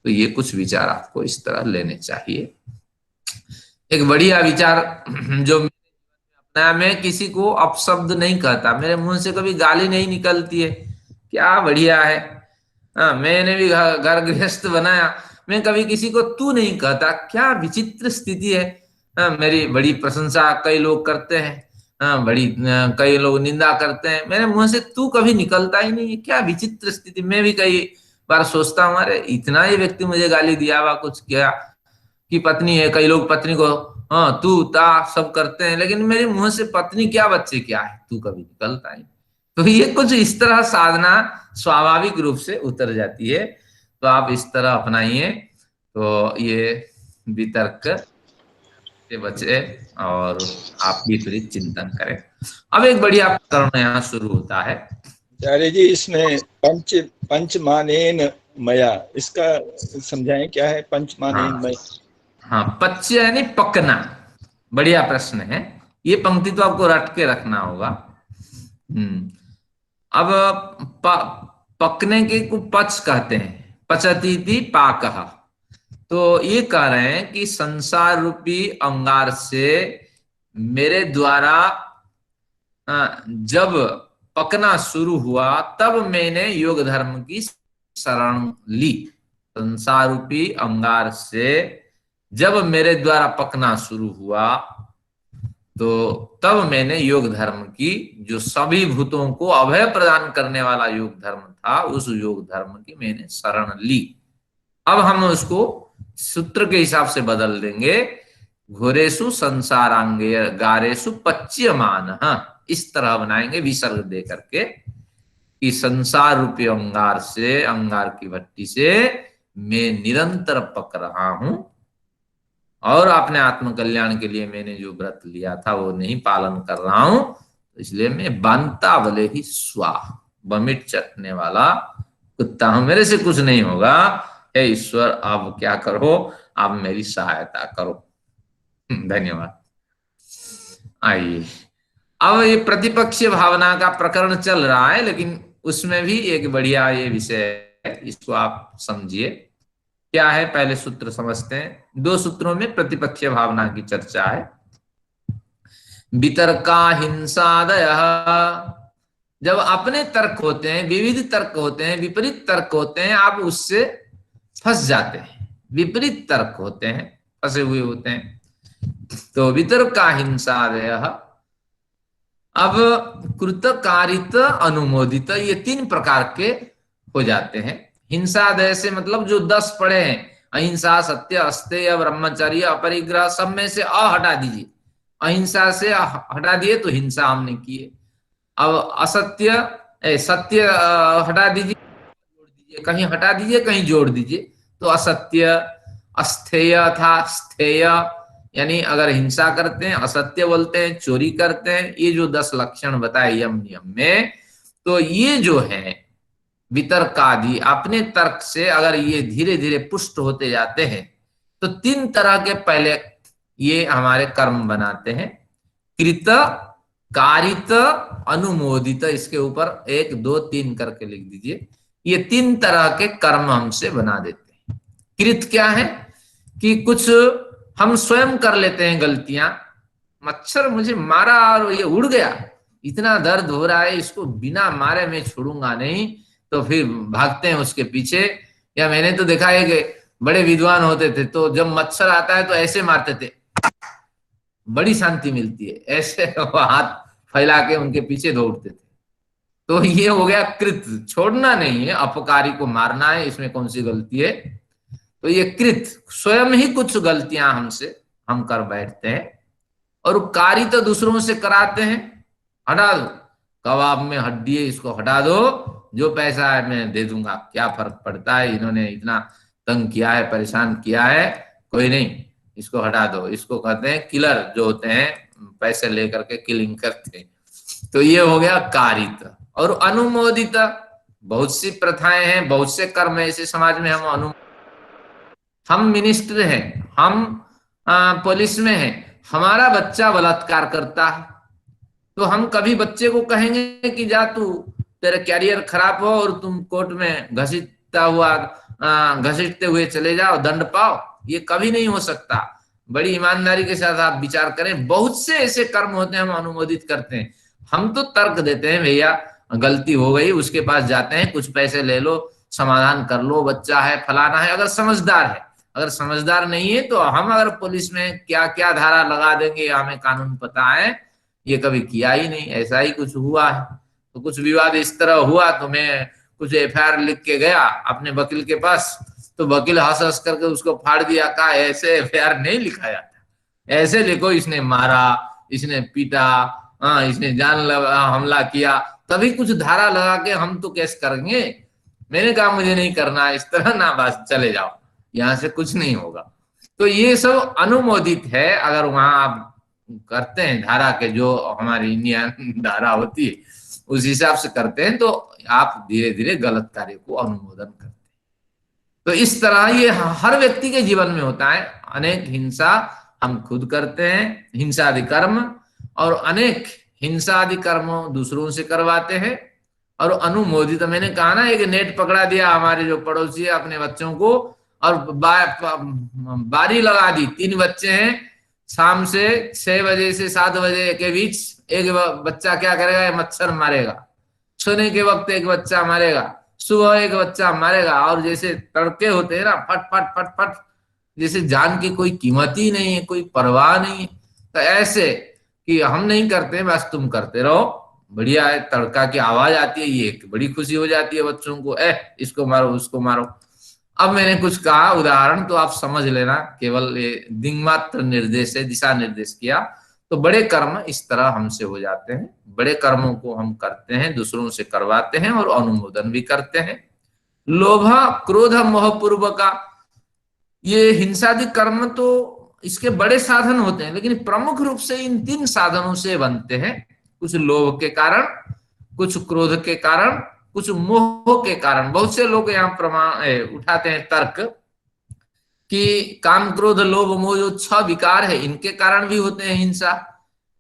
तो ये कुछ विचार आपको इस तरह लेने चाहिए। एक बढ़िया विचार जो अपना, मैं किसी को अपशब्द नहीं कहता, मेरे मुंह से कभी गाली नहीं निकलती है, क्या बढ़िया है। मैंने भी घर गृहस्थ बनाया, मैं कभी किसी को तू नहीं कहता, क्या विचित्र स्थिति है। मेरी बड़ी प्रशंसा कई लोग करते हैं, कई लोग निंदा करते हैं, मेरे मुंह से तू कभी निकलता ही नहीं है, क्या विचित्र स्थिति। मैं भी कई बार सोचता हूँ, अरे इतना ही व्यक्ति मुझे गाली दिया हुआ, कुछ क्या कि पत्नी है, कई लोग पत्नी को तू ता सब करते हैं, लेकिन मेरे मुंह से पत्नी क्या बच्चे क्या है तू कभी निकलता ही। तो ये कुछ इस तरह साधना स्वाभाविक रूप से उतर जाती है। तो आप इस तरह अपनाइए, तो ये वितर्क से बचे और आप विपरीत चिंतन करें। अब एक बढ़िया प्रकरण यहाँ शुरू होता है। आचार्य जी, इसमें पंच मानेन मया, इसका समझाएं क्या है पंच मानेन मया? हाँ, पच्य यानी पकना। बढ़िया प्रश्न है, ये पंक्ति तो आपको रट के रखना होगा। अब पकने के को पच कहते हैं, पचतीति पाकः। तो ये कह रहे हैं कि संसार रूपी अंगार से मेरे द्वारा जब पकना शुरू हुआ तब मैंने योग धर्म की शरण ली। संसार रूपी अंगार से जब मेरे द्वारा पकना शुरू हुआ तो तब मैंने योग धर्म की, जो सभी भूतों को अभय प्रदान करने वाला योग धर्म था, उस योग धर्म की मैंने शरण ली। अब हम उसको सूत्र के हिसाब से बदल देंगे, घोरेशु संसारांगे गारेशु पच्यमान। इस तरह बनाएंगे विसर्ग दे करके कि संसार रूपी अंगार से, अंगार की भट्टी से मैं निरंतर पक रहा हूं और अपने आत्म कल्याण के लिए मैंने जो व्रत लिया था वो नहीं पालन कर रहा हूं, तो इसलिए मैं बांता भले ही स्वाह, बमिट चटने वाला कुत्ता हूं, मेरे से कुछ नहीं होगा। हे ईश्वर, आप क्या करो, आप मेरी सहायता करो। धन्यवाद। आइए, अब ये प्रतिपक्षीय भावना का प्रकरण चल रहा है, लेकिन उसमें भी एक बढ़िया ये विषय है, इसको आप समझिए क्या है। पहले सूत्र समझते हैं। 2 सूत्रों में प्रतिपक्षीय भावना की चर्चा है। वितर्का हिंसादय, जब अपने तर्क होते हैं, विविध तर्क होते हैं, विपरीत तर्क होते हैं, आप उससे फंस जाते हैं। विपरीत तर्क होते हैं, फंसे हुए होते हैं। तो वितर्का हिंसादय, अब कृतकारित अनुमोदित, ये 3 प्रकार के हो जाते हैं। हिंसादय से मतलब जो 10 पढ़े हैं, अहिंसा, सत्य, अस्तेय, ब्रह्मचर्य, अपरिग्रह, सब में से अ हटा दीजिए, अहिंसा से हटा दिए तो हिंसा हमने की है। अब असत्य सत्य हटा दीजिए, जोड़ दीजिए, कहीं हटा दीजिए कहीं जोड़ दीजिए, तो असत्य, अस्थेय था स्थेय, यानी अगर हिंसा करते हैं, असत्य बोलते हैं, चोरी करते हैं, ये जो 10 लक्षण बताए यम नियम में, तो ये जो है वितर्क आदि अपने तर्क से अगर ये धीरे धीरे पुष्ट होते जाते हैं, तो 3 तरह के पहले ये हमारे कर्म बनाते हैं, कृत, कारित, अनुमोदित। इसके ऊपर 1 2 3 करके लिख दीजिए। ये 3 तरह के कर्म हमसे बना देते हैं। कृत क्या है कि कुछ हम स्वयं कर लेते हैं गलतियां, मच्छर मुझे मारा और ये उड़ गया, इतना दर्द हो रहा है, इसको बिना मारे मैं छोड़ूंगा नहीं, तो फिर भागते हैं उसके पीछे। या मैंने तो देखा है कि बड़े विद्वान होते थे तो जब मच्छर आता है तो ऐसे मारते थे, बड़ी शांति मिलती है, ऐसे हाथ फैला के उनके पीछे दौड़ते थे। तो ये हो गया कृत, छोड़ना नहीं है, अपकारी को मारना है, इसमें कौन सी गलती है। तो ये कृत, स्वयं ही कुछ गलतियां हम कर बैठते हैं। और कारी तो दूसरों से कराते हैं, हटा दो, कबाब में हड्डी है इसको हटा दो, जो पैसा है मैं दे दूंगा, क्या फर्क पड़ता है, इन्होंने इतना तंग किया है, परेशान किया है, कोई नहीं, इसको हटा दो। इसको कहते हैं किलर, जो होते हैं पैसे लेकर के किलिंग करते हैं। तो ये हो गया कारित। और अनुमोदित, बहुत सी प्रथाएं हैं, बहुत से कर्म ऐसे समाज में हम मिनिस्टर हैं, हम पुलिस में हैं, हमारा बच्चा बलात्कार करता है, तो हम कभी बच्चे को कहेंगे कि जा तू, तेरा कैरियर खराब हो और तुम कोर्ट में घसीटते हुए चले जाओ, दंड पाओ, ये कभी नहीं हो सकता। बड़ी ईमानदारी के साथ आप विचार करें, बहुत से ऐसे कर्म होते हैं हम अनुमोदित करते हैं। हम तो तर्क देते हैं, भैया गलती हो गई, उसके पास जाते हैं, कुछ पैसे ले लो, समाधान कर लो, बच्चा है, फलाना है, अगर समझदार है। अगर समझदार नहीं है तो हम अगर पुलिस में क्या क्या धारा लगा देंगे, हमें कानून पता है, ये कभी किया ही नहीं, ऐसा ही कुछ हुआ है। तो कुछ विवाद इस तरह हुआ, तो मैं कुछ एफआईआर लिख के गया अपने वकील के पास, तो वकील हंस हंस करके उसको फाड़ दिया, कहा ऐसे एफआईआर नहीं लिखा जाता, ऐसे लिखो इसने मारा, इसने पीटा, इसने हमला किया, तभी कुछ धारा लगा के हम तो केस करेंगे। मैंने कहा मुझे नहीं करना इस तरह ना, बस चले जाओ, यहाँ से कुछ नहीं होगा। तो ये सब अनुमोदित है, अगर वहां आप करते हैं धारा के, जो हमारी इंडियन धारा होती है उस हिसाब से करते हैं, तो आप धीरे धीरे गलत कार्य को अनुमोदन करते हैं। तो इस तरह ये हर व्यक्ति के जीवन में होता है। अनेक हिंसा हम खुद करते हैं, हिंसादि कर्म, और अनेक हिंसादि कर्म दूसरों से करवाते हैं। और अनुमोदित, मैंने कहा ना, एक नेट पकड़ा दिया हमारे जो पड़ोसी है अपने बच्चों को, और बारी लगा दी, 3 बच्चे हैं, शाम से 6 बजे से 7 बजे के बीच एक बच्चा क्या करेगा, मच्छर मारेगा, सोने के वक्त एक बच्चा मारेगा, सुबह एक बच्चा मारेगा, और जैसे तड़के होते हैं ना, फट फट फट फट, जैसे जान की कोई कीमत ही नहीं है, कोई परवाह नहीं है। तो ऐसे कि हम नहीं करते, बस तुम करते रहो, बढ़िया है, तड़का की आवाज आती है, ये बड़ी खुशी हो जाती है बच्चों को, इसको मारो उसको मारो। अब मैंने कुछ कहा उदाहरण, तो आप समझ लेना, केवल ये दिंगमात्र निर्देश है, दिशा निर्देश किया। तो बड़े कर्म इस तरह हमसे हो जाते हैं, बड़े कर्मों को हम करते हैं, दूसरों से करवाते हैं और अनुमोदन भी करते हैं। लोभ, क्रोध, मोह पूर्व का, ये हिंसादि कर्म तो इसके बड़े साधन होते हैं, लेकिन प्रमुख रूप से इन 3 साधनों से बनते हैं। कुछ लोभ के कारण, कुछ क्रोध के कारण, कुछ मोह के कारण। बहुत से लोग यहाँ प्रमाण उठाते हैं तर्क कि काम क्रोध लोभ मोह जो 6 विकार है, इनके कारण भी होते हैं हिंसा।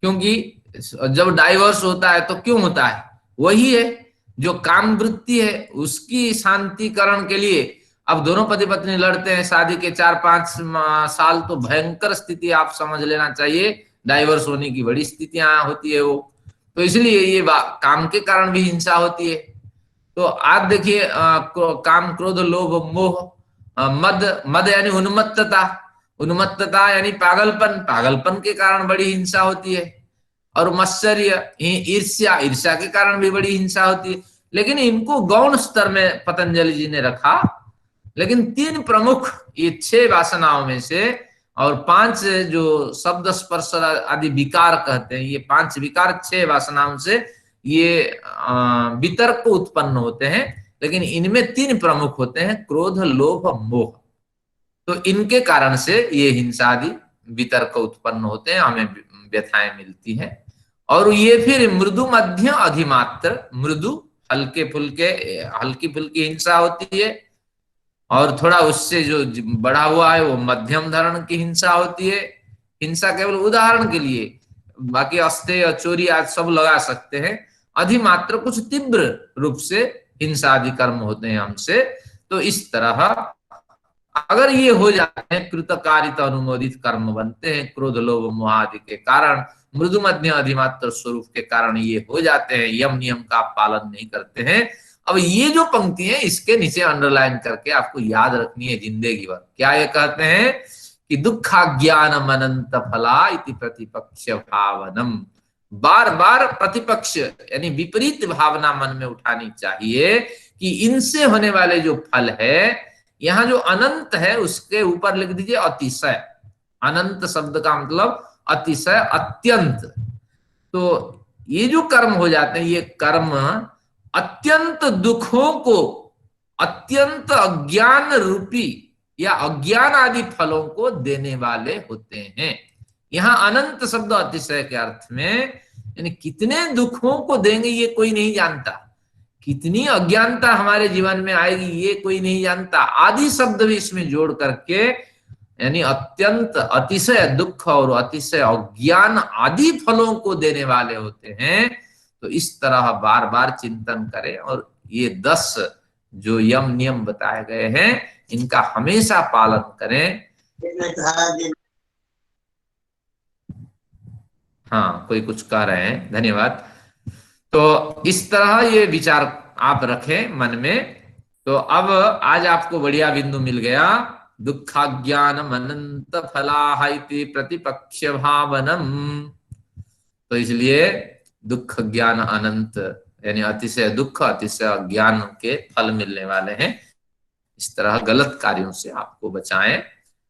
क्योंकि जब डाइवोर्स होता है तो क्यों होता है, वही है जो काम वृत्ति है उसकी शांतिकरण के लिए। अब दोनों पति पत्नी लड़ते हैं, शादी के 4-5 साल, तो भयंकर स्थिति आप समझ लेना चाहिए, डाइवोर्स होने की बड़ी स्थितियां होती है वो। तो इसलिए ये काम के कारण भी हिंसा होती है। तो आप देखिए, काम क्रोध लोभ मोह, मद यानी उन्मत्तता, उन्मत्तता यानी पागलपन, पागलपन के कारण बड़ी हिंसा होती है। और मत्सर्य, ईर्ष्या, ईर्ष्या के कारण भी बड़ी हिंसा होती है। लेकिन इनको गौण स्तर में पतंजलि जी ने रखा। लेकिन 3 प्रमुख, ये 6 वासनाओं में से और 5 जो शब्द स्पर्श आदि विकार कहते हैं, ये 5 विकार 6 वासनाओं से ये वितर्क उत्पन्न होते हैं, लेकिन इनमें 3 प्रमुख होते हैं, क्रोध, लोभ, मोह। तो इनके कारण से ये हिंसा आदि वितर्क उत्पन्न होते हैं, हमें व्यथाएं मिलती हैं। और ये फिर मृदु, मध्य, अधिमात्र। मृदु हल्की फुल्की हिंसा होती है, और थोड़ा उससे जो बढ़ा हुआ है वो मध्यम धरण की हिंसा होती है। हिंसा केवल उदाहरण के लिए, बाकी अस्ते और चोरी आदि सब लगा सकते हैं। अधिमात्र कुछ तीव्र रूप से हिंसा आदि कर्म होते हैं हमसे। तो इस तरह अगर ये हो जाते हैं, कृतकारिता अनुमोदित कर्म बनते हैं क्रोध, लोभ, मोह आदि के कारण, मृदु, मध्य, अधिमात्र स्वरूप के कारण ये हो जाते हैं, यम नियम का पालन नहीं करते हैं। अब ये जो पंक्ति है इसके नीचे अंडरलाइन करके आपको याद रखनी है जिंदगी भर। क्या ये कहते हैं कि दुखाज्ञानम अनंत फला इति प्रतिपक्ष भावनम। बार बार प्रतिपक्ष यानी विपरीत भावना मन में उठानी चाहिए कि इनसे होने वाले जो फल है, यहाँ जो अनंत है उसके ऊपर लिख दीजिए अतिशय। अनंत शब्द का मतलब अतिशय, अत्यंत। तो ये जो कर्म हो जाते हैं, ये कर्म अत्यंत दुखों को, अत्यंत अज्ञान रूपी या अज्ञान आदि फलों को देने वाले होते हैं। यहाँ अनंत शब्द अतिशय के अर्थ में यानी कितने दुखों को देंगे ये कोई नहीं जानता, कितनी अज्ञानता हमारे जीवन में आएगी ये कोई नहीं जानता। आदि शब्द भी इसमें जोड़ करके यानी अत्यंत, अतिशय दुख और अतिशय अज्ञान आदि फलों को देने वाले होते हैं। तो इस तरह बार बार चिंतन करें, और ये 10 जो यम नियम बताए गए हैं इनका हमेशा पालन करें। हाँ, कोई कुछ कह रहे हैं, धन्यवाद। तो इस तरह ये विचार आप रखें मन में। तो अब आज आपको बढ़िया बिंदु मिल गया, दुखाज्ञान अनंत फला इति प्रतिपक्ष भावनम। तो इसलिए दुख ज्ञान अनंत यानी अतिशय दुख, अतिशय ज्ञान के फल मिलने वाले हैं। इस तरह गलत कार्यों से आपको बचाएं।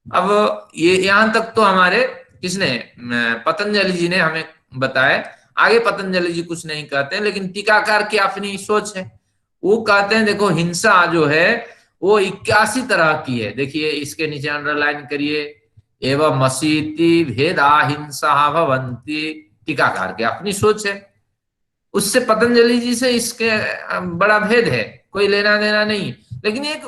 अब ये यहां तक तो हमारे किसने, पतंजलि जी ने हमें बताया। आगे पतंजलि जी कुछ नहीं कहते हैं, लेकिन टीकाकार की अपनी सोच है। वो कहते हैं देखो हिंसा जो है वो 81 तरह की है। देखिए इसके नीचे अंडरलाइन करिए, एवं मसीति भेदा हिंसा भवंती। टीकाकार की अपनी सोच है, उससे पतंजलि जी से इसके बड़ा भेद है, कोई लेना देना नहीं। लेकिन एक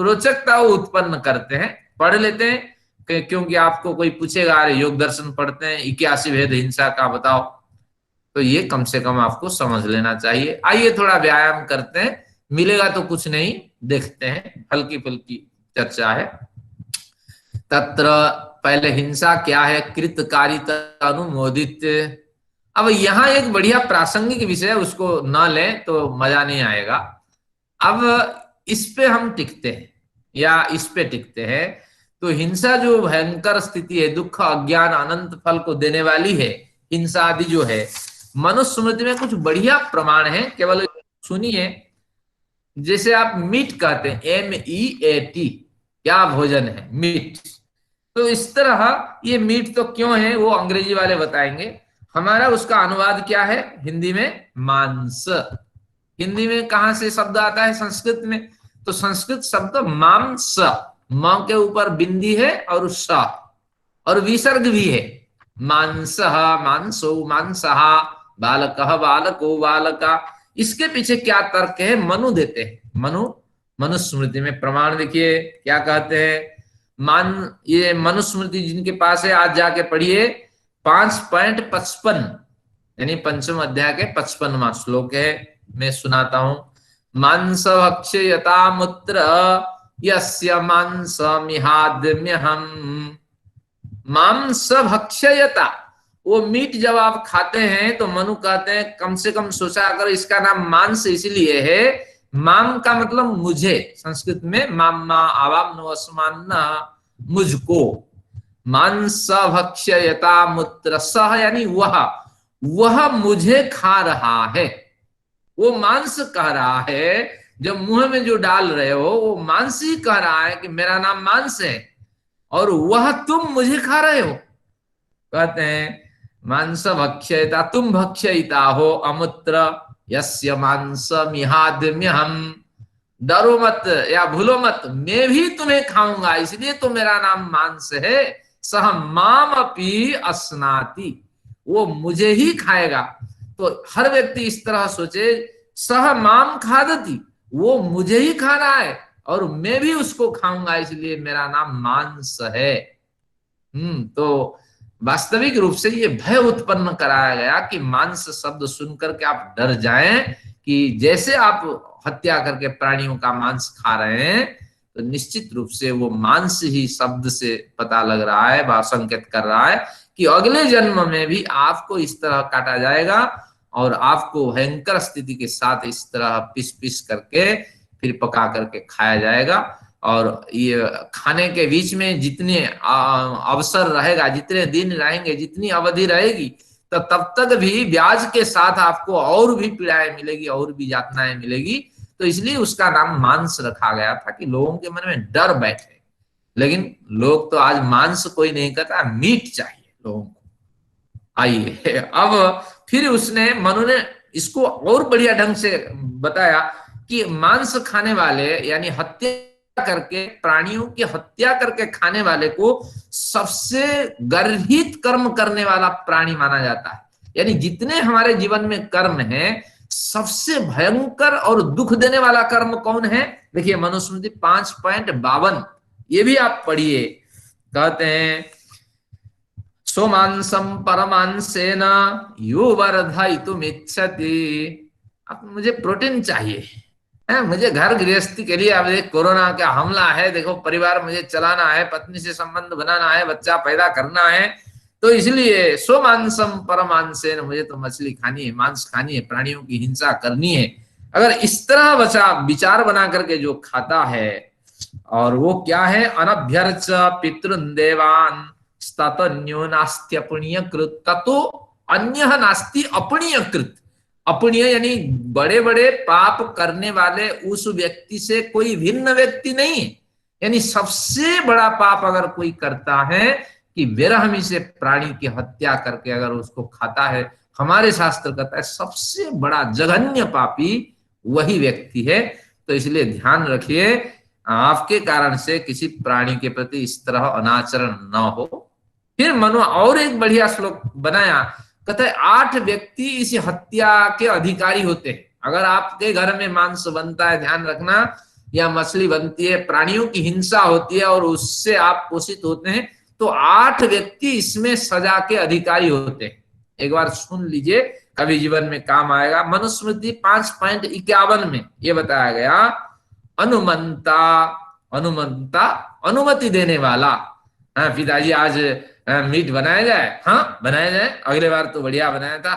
रोचकता वो उत्पन्न करते हैं, पढ़ लेते हैं, क्योंकि आपको कोई पूछेगा अरे योग दर्शन पढ़ते हैं 81 भेद हिंसा का बताओ, तो ये कम से कम आपको समझ लेना चाहिए। आइए थोड़ा व्यायाम करते हैं, मिलेगा तो कुछ नहीं, देखते हैं, हल्की फुल्की चर्चा है। तत्र पहले हिंसा क्या है, कृतकारिता अनुमोदित। अब यहाँ एक बढ़िया प्रासंगिक विषय है, उसको न लें तो मजा नहीं आएगा। अब इस पे हम टिकते हैं या इस पे टिकते हैं। तो हिंसा जो भयंकर स्थिति है, दुख, अज्ञान, अनंत फल को देने वाली है, हिंसा आदि जो है, मनुस्मृति में कुछ बढ़िया प्रमाण है, केवल सुनिए। जैसे आप मीट कहते हैं, MEAT, क्या भोजन है, मीट। तो इस तरह ये मीट तो क्यों है वो अंग्रेजी वाले बताएंगे। हमारा उसका अनुवाद क्या है हिंदी में, मांस। हिंदी में कहां से शब्द आता है संस्कृत में, तो संस्कृत शब्द मांस, म के ऊपर बिंदी है और स और विसर्ग भी है। मांस, मांसो, मांसः, बालकः, बालको, बालका। इसके पीछे क्या तर्क है, मनु देते हैं। मनुस्मृति में प्रमाण देखिए क्या कहते हैं। ये मनुस्मृति जिनके पास है आज जाके पढ़िए, 5.55 यानी पंचम अध्याय के 55वां श्लोक है, मैं सुनाता हूं। मांस भक्षयता मुत्र यस्य मांसमिहाद्म्यहम्। मांस भक्षयता, वो मीट जब आप खाते हैं तो मनु कहते हैं कम से कम सोचा करो, इसका नाम मांस इसलिए है, माम का मतलब मुझे, संस्कृत में मामा आवाम नवस्मान्ना, मुझको। मांस भक्षयता मुत्र, सह यानी वह मुझे खा रहा है। वो मांस कह रहा है, जब मुंह में जो डाल रहे हो वो मांस ही कह रहा है कि मेरा नाम मांस है। और वह तुम मुझे खा रहे हो। कहते हैं मांस भक्षयिता तुम भक्षयिता हो अमुत्र यस्य मांस मिहाद्म्य हम। डरो मत या भूलो मत, मैं भी तुम्हें खाऊंगा, इसलिए तो मेरा नाम मांस है। सह माम अपि अस्नाति, वो मुझे ही खाएगा। तो हर व्यक्ति इस तरह सोचे, सह माम खादति, वो मुझे ही खा रहा है और मैं भी उसको खाऊंगा, इसलिए मेरा नाम मांस है। तो वास्तविक रूप से ये भय उत्पन्न कराया गया कि मांस शब्द सुनकर के आप डर जाएं कि जैसे आप हत्या करके प्राणियों का मांस खा रहे हैं, तो निश्चित रूप से वो मांस ही शब्द से पता लग रहा है, वह संकेत कर रहा है कि अगले जन्म में भी आपको इस तरह काटा जाएगा और आपको भयंकर स्थिति के साथ इस तरह पिस पिस करके फिर पका करके खाया जाएगा। और ये खाने के बीच में जितने अवसर रहेगा, जितने दिन रहेंगे, जितनी अवधि रहेगी, तो तब तक भी ब्याज के साथ आपको और भी पीड़ाएं मिलेगी, और भी यातनाएं मिलेगी। तो इसलिए उसका नाम मांस रखा गया था कि लोगों के मन में डर बैठे। लेकिन लोग तो आज मांस कोई नहीं कहता, मीट चाहिए लोगों को। आइए अब फिर उसने मनु ने इसको और बढ़िया ढंग से बताया कि मांस खाने वाले यानी हत्या करके, प्राणियों की हत्या करके खाने वाले को सबसे गर्हित कर्म करने वाला प्राणी माना जाता है। यानी जितने हमारे जीवन में कर्म है, सबसे भयंकर और दुख देने वाला कर्म कौन है? देखिए मनुस्मृति 5.52, ये भी आप पढ़िए। कहते हैं सोमांसम परमांसेन यो वर्धयितुम इच्छति। अब मुझे प्रोटीन चाहिए है, मुझे घर गृहस्थी के लिए, अब देख कोरोना का हमला है, देखो परिवार मुझे चलाना है, पत्नी से संबंध बनाना है, बच्चा पैदा करना है, तो इसलिए सोमांसम परमांसेन, मुझे तो मछली खानी है, मांस खानी है, प्राणियों की हिंसा करनी है। अगर इस तरह बचा विचार बना करके जो खाता है, और वो क्या है, अनभ्यर्च पितृन देवान ततन्यो नास्ति अपणीय कृत, ततो अन्य नास्ति अपणीय कृत। अपणीय यानी बड़े बड़े पाप करने वाले उस व्यक्ति से कोई भिन्न व्यक्ति नहीं है। यानी सबसे बड़ा पाप अगर कोई करता है कि बेरहमी से प्राणी की हत्या करके अगर उसको खाता है, हमारे शास्त्र कहता है सबसे बड़ा जघन्य पापी वही व्यक्ति है। तो इसलिए ध्यान रखिए, आपके कारण से किसी प्राणी के प्रति इस तरह अनाचरण न हो। फिर मनु और एक बढ़िया श्लोक बनाया, कहता है 8 व्यक्ति इस हत्या के अधिकारी होते हैं। अगर आपके घर में मांस बनता है, ध्यान रखना, या मछली बनती है, प्राणियों की हिंसा होती है और उससे आप पोषित होते हैं, तो 8 व्यक्ति इसमें सजा के अधिकारी होते हैं। एक बार सुन लीजिए, कभी जीवन में काम आएगा। मनुस्मृति 5.51 में ये बताया गया, अनुमंता, अनुमंता अनुमति देने वाला। हाँ पिताजी आज मीट बनाया जाए, हाँ बनाया जाए, अगले बार तो बढ़िया बनाया था,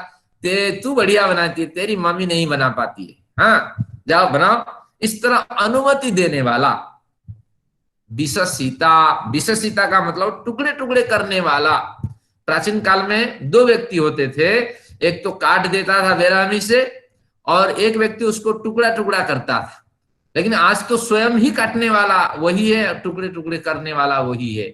तू बढ़िया बनाती है, तेरी मम्मी नहीं बना पाती है, हाँ जाओ बनाओ। इस तरह अनुमति देने वाला। विशसिता, विशसिता का मतलब टुकड़े टुकड़े करने वाला। प्राचीन काल में 2 व्यक्ति होते थे, एक तो काट देता था बेरहमी से, और एक व्यक्ति उसको टुकड़ा टुकड़ा करता था। लेकिन आज तो स्वयं ही काटने वाला वही है, टुकड़े टुकड़े करने वाला वही है।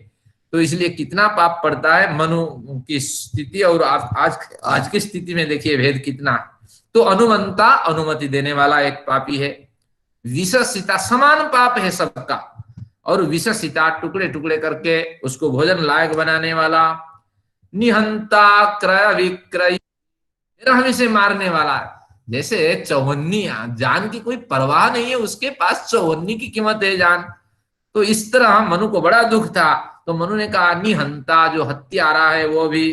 तो इसलिए कितना पाप पड़ता है मनु की स्थिति और आज की स्थिति में देखिए भेद कितना है। तो अनुमंता, अनुमति देने वाला एक पापी है। विशसिता, समान पाप है सबका, और विशसिता टुकड़े टुकड़े करके उसको भोजन लायक बनाने वाला। निहंता, क्रय विक्रय, बेरहमी से मारने वाला। जैसे चौवन्नी, जान की कोई परवाह नहीं है, उसके पास चौवन्नी की कीमत है जान। तो इस तरह मनु को बड़ा दुख था, तो मनु ने कहा निहंता, जो हत्यारा है वो भी।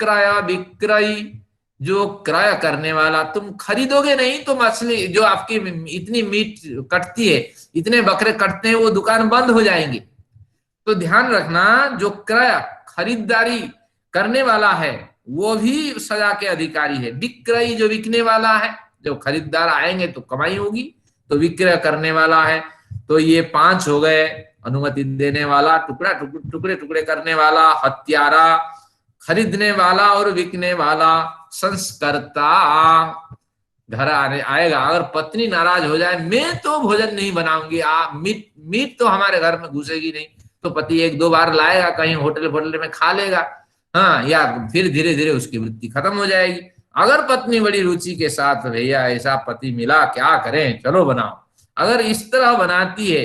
क्रय विक्रय, जो क्रय करने वाला, तुम खरीदोगे नहीं तो मछली जो आपकी इतनी मीट कटती है, इतने बकरे कटते हैं, वो दुकान बंद हो जाएंगी। तो ध्यान रखना, जो क्रय खरीदारी करने वाला है वो भी सजा के अधिकारी है। विक्रय, जो बिकने वाला है, जो खरीदार आएंगे तो कमाई होगी, तो विक्रय करने वाला है। तो ये 5 हो गए, अनुमति देने वाला, टुकड़े टुकड़े करने वाला, हत्यारा, खरीदने वाला और बिकने वाला, संस्कर्ता। घर आएगा, अगर पत्नी नाराज हो जाए, मैं तो भोजन नहीं बनाऊंगी, मीट तो हमारे घर में घुसेगी नहीं, तो पति एक दो बार लाएगा, कहीं होटल होटल में खा लेगा, हाँ, या फिर धीरे धीरे उसकी वृत्ति खत्म हो जाएगी। अगर पत्नी बड़ी रुचि के साथ, भैया ऐसा पति मिला, क्या करें, चलो बनाओ, अगर इस तरह बनाती है,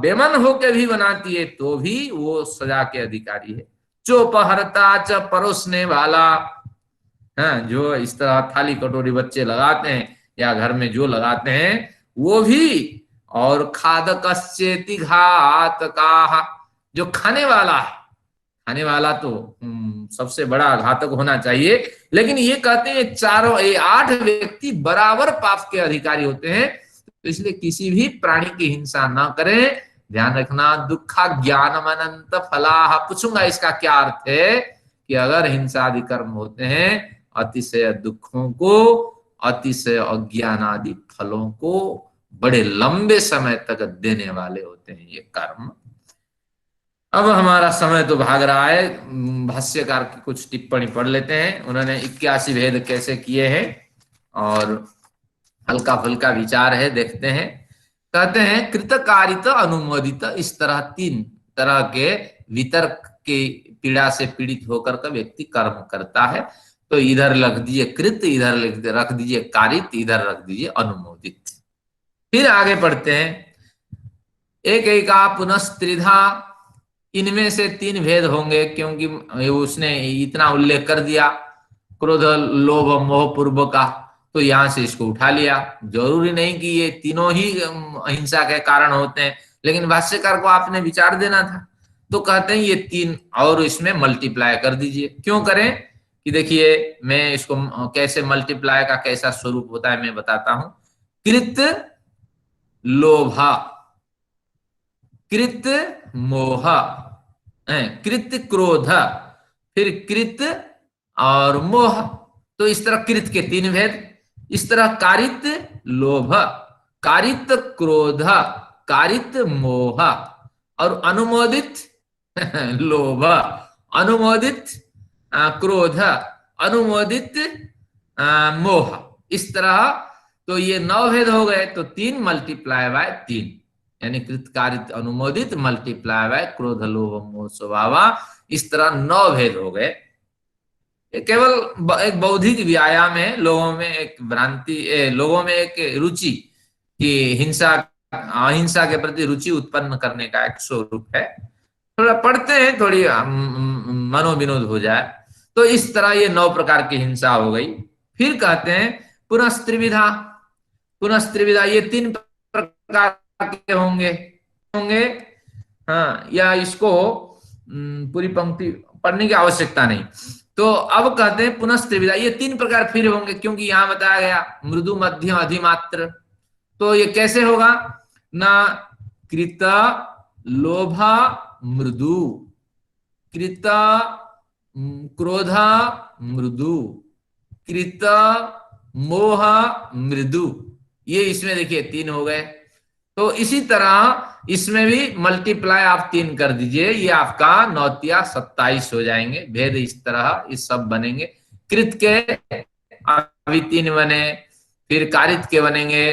बेमन होके भी बनाती है, तो भी वो सजा के अधिकारी है। चोपहरता च परोसने वाला, हाँ, जो इस तरह थाली कटोरी बच्चे लगाते हैं या घर में जो लगाते हैं वो भी, और खादकश्चेति घातकाः, जो खाने वाला है, खाने वाला तो सबसे बड़ा घातक होना चाहिए, लेकिन ये कहते हैं चारों, ये 8 व्यक्ति बराबर पाप के अधिकारी होते हैं, तो इसलिए किसी भी प्राणी की हिंसा न करें। ध्यान रखना, दुखा ज्ञानम अनंत फलाः। पूछूंगा इसका क्या अर्थ है, कि अगर हिंसादि कर्म होते हैं, अतिशय दुखों को, अतिशय अज्ञान आदि फलों को बड़े लंबे समय तक देने वाले होते हैं ये कर्म। अब हमारा समय तो भाग रहा है, भाष्यकार की कुछ टिप्पणी पढ़ लेते हैं। उन्होंने 81 भेद कैसे किए हैं और हल्का फुल्का विचार है, देखते हैं। कहते हैं कृतकारित अनुमोदित, इस तरह 3 तरह के वितर्क की पीड़ा से पीड़ित होकर का व्यक्ति कर्म करता है, तो इधर रख दीजिए कृत, इधर रख दीजिए कारित, इधर रख दीजिए अनुमोदित। फिर आगे पढ़ते हैं, एक एका पुनस्त्रिधा, इनमें से 3 भेद होंगे, क्योंकि उसने इतना उल्लेख कर दिया क्रोध लोभ मोह पूर्व का, तो यहां से इसको उठा लिया। जरूरी नहीं कि ये तीनों ही हिंसा के कारण होते हैं, लेकिन भाष्यकार को आपने विचार देना था, तो कहते हैं ये 3 और इसमें मल्टीप्लाई कर दीजिए। क्यों करें, कि देखिए मैं इसको कैसे मल्टीप्लाई का कैसा स्वरूप होता है मैं बताता हूं। कृत लोभा, कृत मोह, कृत क्रोध, फिर कृत और मोह, तो इस तरह कृत के 3 भेद। इस तरह कारित लोभ, कारित क्रोध, कारित मोह, और अनुमोदित लोभ, अनुमोदित क्रोध, अनुमोदित मोह, इस तरह। तो ये 9 भेद हो गए, तो 3 मल्टीप्लाई बाय 3, यानी कृतकारित अनुमोदित मल्टीप्लाई बाय क्रोध लोभ मोह स्वभावा, इस तरह 9 भेद हो गए। ये केवल एक बौद्धिक व्यायाम है, लोगों में एक भ्रांति, लोगों में एक रुचि कि हिंसा अहिंसा के प्रति रुचि उत्पन्न करने का एक स्वरूप है। थोड़ा पढ़ते हैं, थोड़ी मनोविनोद हो जाए। तो इस तरह ये 9 प्रकार की हिंसा हो गई। फिर कहते हैं पुनस्त्रिविधा, पुनस्त्रिविधा ये 3 प्रकार के होंगे, हाँ, या इसको पूरी पंक्ति पढ़ने की आवश्यकता नहीं। तो अब कहते हैं पुनस्त्रिविधा, ये 3 प्रकार फिर होंगे, क्योंकि यहां बताया गया मृदु मध्यम अधिमात्र। तो ये कैसे होगा, ना कृत लोभा मृदु, कृत क्रोधा मृदु, कृत मोह मृदु, ये इसमें देखिए 3 हो गए। तो इसी तरह इसमें भी मल्टीप्लाई आप 3 कर दीजिए, ये आपका 9 27 हो जाएंगे भेद। इस तरह इस सब बनेंगे। कृत के अभी 3 बने, फिर कारित के बनेंगे,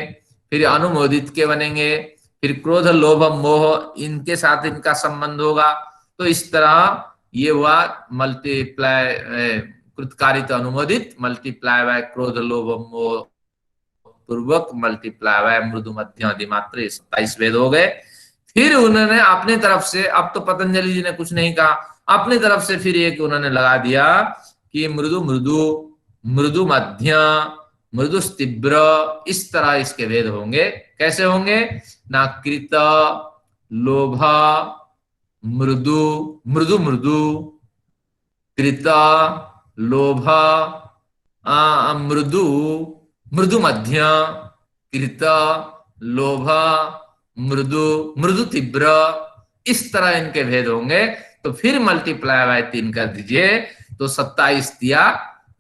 फिर अनुमोदित के बनेंगे, फिर क्रोध लोभ मोह इनके साथ इनका संबंध होगा। तो इस तरह ये हुआ मल्टीप्लाई, कृतकारित अनुमोदित मल्टीप्लाई बाय क्रोध लोभ मोह पूर्वक मल्टीप्लाई बाय मृदु मध्यम अधिमात्र, 27 भेद हो गए। फिर उन्होंने अपने तरफ से, अब तो पतंजलि जी ने कुछ नहीं कहा, अपनी तरफ से फिर एक उन्होंने लगा दिया कि मृदु मृदु, मृदु मध्य, मृदु तीव्र, इस तरह इसके भेद होंगे। कैसे होंगे, ना कृत लोभ मृदु, मृदु मृदु, कृत लोभ मृदु, मृदु मध्य, कृत लोभ मृदु, मृदु तीव्र, इस तरह इनके भेद होंगे। तो फिर मल्टीप्लाई बाय 3 कर दीजिए, तो 27 दिया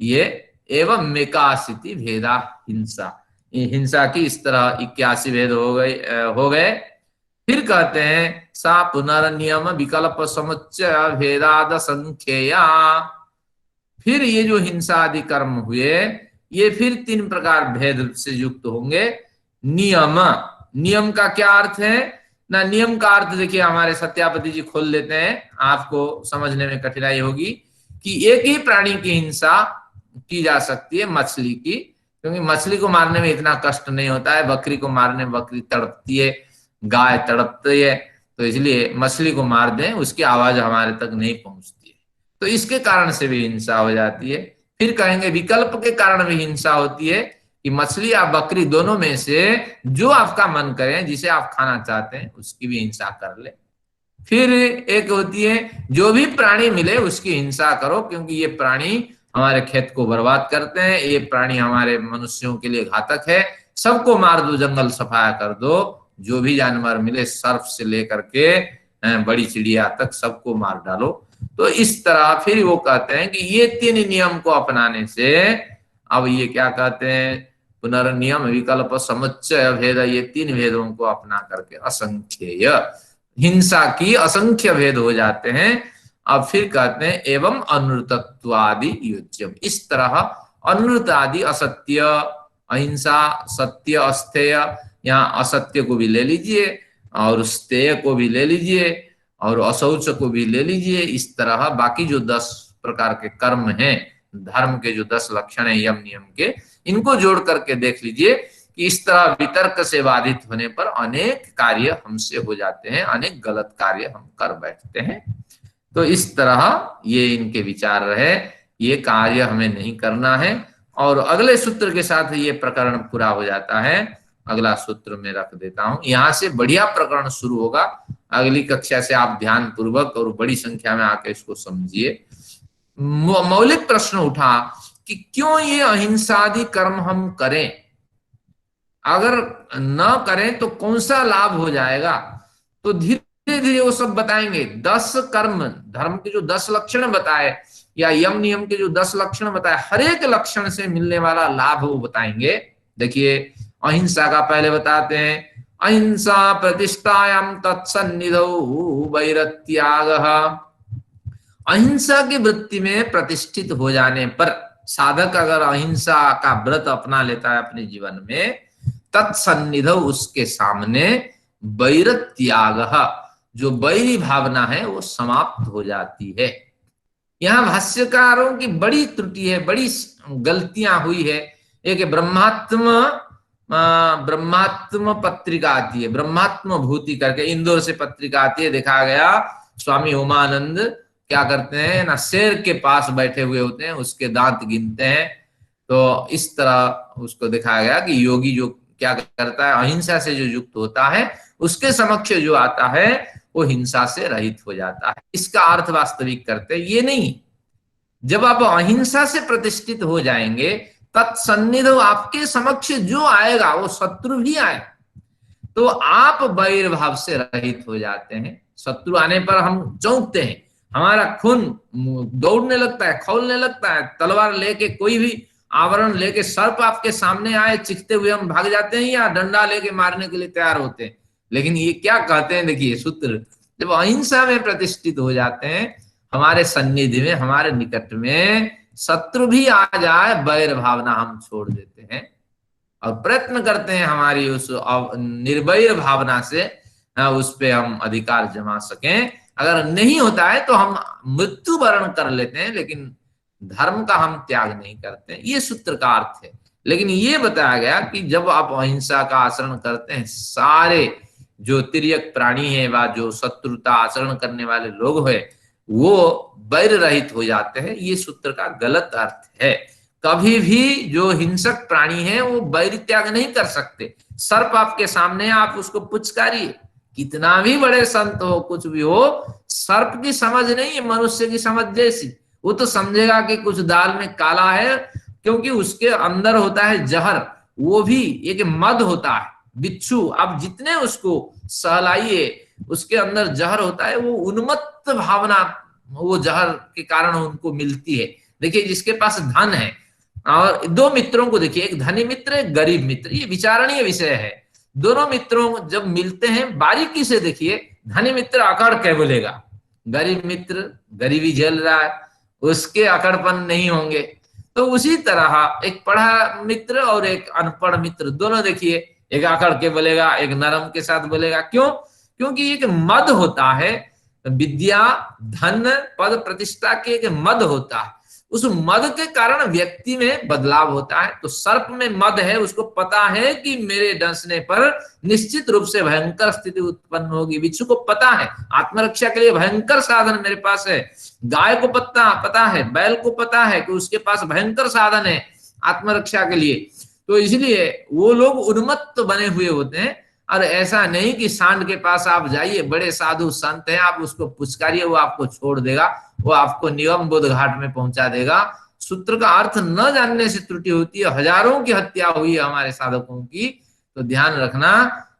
ये। एवं मेकासिति भेदा हिंसा, हिंसा की इस तरह 81 भेद हो गए। फिर कहते हैं सा पुनर्नियम विकल्प समुच्चय भेदाद संख्यया। फिर ये जो हिंसा आदि कर्म हुए ये फिर 3 प्रकार भेद से युक्त होंगे। नियम, नियम का क्या अर्थ है ना नियम का अर्थ देखिए हमारे सत्यापति जी खोल देते हैं, आपको समझने में कठिनाई होगी कि एक ही प्राणी की हिंसा की जा सकती है, मछली की, क्योंकि मछली को मारने में इतना कष्ट नहीं होता है, बकरी को मारने में बकरी तड़पती है, गाय तड़पती है, तो इसलिए मछली को मार दें, उसकी आवाज हमारे तक नहीं पहुंचती है, तो इसके कारण से भी हिंसा हो जाती है। फिर कहेंगे विकल्प के कारण भी हिंसा होती है कि मछली या बकरी दोनों में से जो आपका मन करे, जिसे आप खाना चाहते हैं, उसकी भी हिंसा कर ले। फिर एक होती है जो भी प्राणी मिले उसकी हिंसा करो, क्योंकि ये प्राणी हमारे खेत को बर्बाद करते हैं, ये प्राणी हमारे मनुष्यों के लिए घातक है, सबको मार दो, जंगल सफाया कर दो, जो भी जानवर मिले सर्प से लेकर के बड़ी चिड़िया तक सबको मार डालो। तो इस तरह फिर वो कहते हैं कि ये 3 नियम को अपनाने से, अब ये क्या कहते हैं, पुनर्नियम विकल्प समुच्चय भेद, ये 3 भेदों को अपना करके असंख्येय हिंसा की असंख्य भेद हो जाते हैं। अब फिर कहते हैं एवं अनृतत्वादि युज्यम, इस तरह अनृत आदि असत्य, अहिंसा, सत्य, अस्थेय, यहाँ असत्य को भी ले लीजिए और स्थेय को भी ले लीजिए और अशौच को भी ले लीजिए, इस तरह बाकी जो 10 प्रकार के कर्म हैं, धर्म के जो 10 लक्षण है यम नियम के, इनको जोड़ करके देख लीजिए कि इस तरह वितर्क से बाधित होने पर अनेक कार्य हमसे हो जाते हैं, अनेक गलत कार्य हम कर बैठते हैं। तो इस तरह ये इनके विचार रहे, ये कार्य हमें नहीं करना है। और अगले सूत्र के साथ ये प्रकरण पूरा हो जाता है। अगला सूत्र में रख देता हूं, यहां से बढ़िया प्रकरण शुरू होगा। अगली कक्षा से आप ध्यान पूर्वक और बड़ी संख्या में आके इसको समझिए। मौलिक प्रश्न उठा कि क्यों ये अहिंसादि कर्म हम करें, अगर न करें तो कौन सा लाभ हो जाएगा। तो धीरे धीरे वो सब बताएंगे। 10 कर्म, धर्म के जो 10 लक्षण बताए या यम नियम के जो 10 लक्षण बताए, हर एक लक्षण से मिलने वाला लाभ वो बताएंगे। देखिए अहिंसा का पहले बताते हैं, अहिंसा प्रतिष्ठायाम तत्सन्निधौ वैरत्यागः। अहिंसा की वृत्ति में प्रतिष्ठित हो जाने पर साधक अगर अहिंसा का व्रत अपना लेता है अपने जीवन में, तत्सन्निधौ उसके सामने वैरत्यागः, जो बैरी भावना है वो समाप्त हो जाती है। यहाँ भाष्यकारों की बड़ी त्रुटि है, बड़ी गलतियां हुई है। एक ब्रह्मात्म पत्रिका आती है, ब्रह्मात्म भूति करके इंदौर से पत्रिका आती है, देखा गया स्वामी उमानंद क्या करते हैं ना, शेर के पास बैठे हुए होते हैं, उसके दांत गिनते हैं। तो इस तरह उसको दिखाया गया कि योगी जो क्या करता है, अहिंसा से जो युक्त होता है, उसके समक्ष जो आता है वो हिंसा से रहित हो जाता है। इसका अर्थ वास्तविक करते ये नहीं। जब आप अहिंसा से प्रतिष्ठित हो जाएंगे, तत्सन्निध आपके समक्ष जो आएगा वो शत्रु भी आए तो आप वैर भाव से रहित हो जाते हैं। शत्रु आने पर हम चौंकते हैं, हमारा खून दौड़ने लगता है, खौलने लगता है, तलवार लेके कोई भी आवरण लेके सर्प आपके सामने आए चिखते हुए हम भाग जाते हैं या डंडा लेके मारने के लिए तैयार होते हैं। लेकिन ये क्या कहते हैं, देखिए सूत्र, जब अहिंसा में प्रतिष्ठित हो जाते हैं, हमारे सन्निधि में, हमारे निकट में शत्रु भी आ जाए, वैर भावना हम छोड़ देते हैं और प्रयत्न करते हैं हमारी उस निर्वैर भावना से उस पे हम अधिकार जमा सकें। अगर नहीं होता है तो हम मृत्यु वर्ण कर लेते हैं, लेकिन धर्म का हम त्याग नहीं करते। ये सूत्र का अर्थ है। लेकिन ये बताया गया कि जब आप अहिंसा का आचरण करते हैं, सारे जो तिर्यक प्राणी है व जो शत्रुता आचरण करने वाले लोग हैं वो वैर रहित हो जाते हैं। ये सूत्र का गलत अर्थ है। कभी भी जो हिंसक प्राणी है वो वैर त्याग नहीं कर सकते। सर्प आपके सामने, आप उसको पुचकारिए, कितना भी बड़े संत हो, कुछ भी हो, सर्प की समझ नहीं है मनुष्य की समझ जैसी। वो तो समझेगा कि कुछ दाल में काला है, क्योंकि उसके अंदर होता है जहर, वो भी एक मद होता है। बिच्छू आप जितने उसको सहलाइए, उसके अंदर जहर होता है, वो उन्मत्त भावना वो जहर के कारण उनको मिलती है। देखिए जिसके पास धन है, और 2 मित्रों को देखिए, एक धनी मित्र, एक गरीब मित्र, ये विचारणीय विषय है। दोनों मित्रों जब मिलते हैं बारीकी से देखिए, धनी मित्र अकड़ के बोलेगा, गरीब मित्र गरीबी झेल रहा है, उसके अकड़पन नहीं होंगे। तो उसी तरह एक पढ़ा मित्र और एक अनपढ़ मित्र, दोनों देखिए, एक अकड़ के बोलेगा, एक नरम के साथ बोलेगा। क्यों? क्योंकि एक मद होता है, विद्या धन पद प्रतिष्ठा के एक मद होता है, उस मद के कारण व्यक्ति में बदलाव होता है। तो सर्प में मद है, उसको पता है कि मेरे डसने पर निश्चित रूप से भयंकर स्थिति उत्पन्न होगी। बिच्छू को पता है आत्मरक्षा के लिए भयंकर साधन मेरे पास है। गाय को पता है, बैल को पता है कि उसके पास भयंकर साधन है आत्मरक्षा के लिए। तो इसलिए वो लोग उन्मत्त बने हुए होते हैं। और ऐसा नहीं कि सांड के पास आप जाइए, बड़े साधु संत हैं, आप उसको पुचकारिए, वो आपको छोड़ देगा, वो आपको निगम बोध घाट में पहुंचा देगा। सूत्र का अर्थ न जानने से त्रुटि होती है। हजारों की हत्या हुई है हमारे साधकों की। तो ध्यान रखना,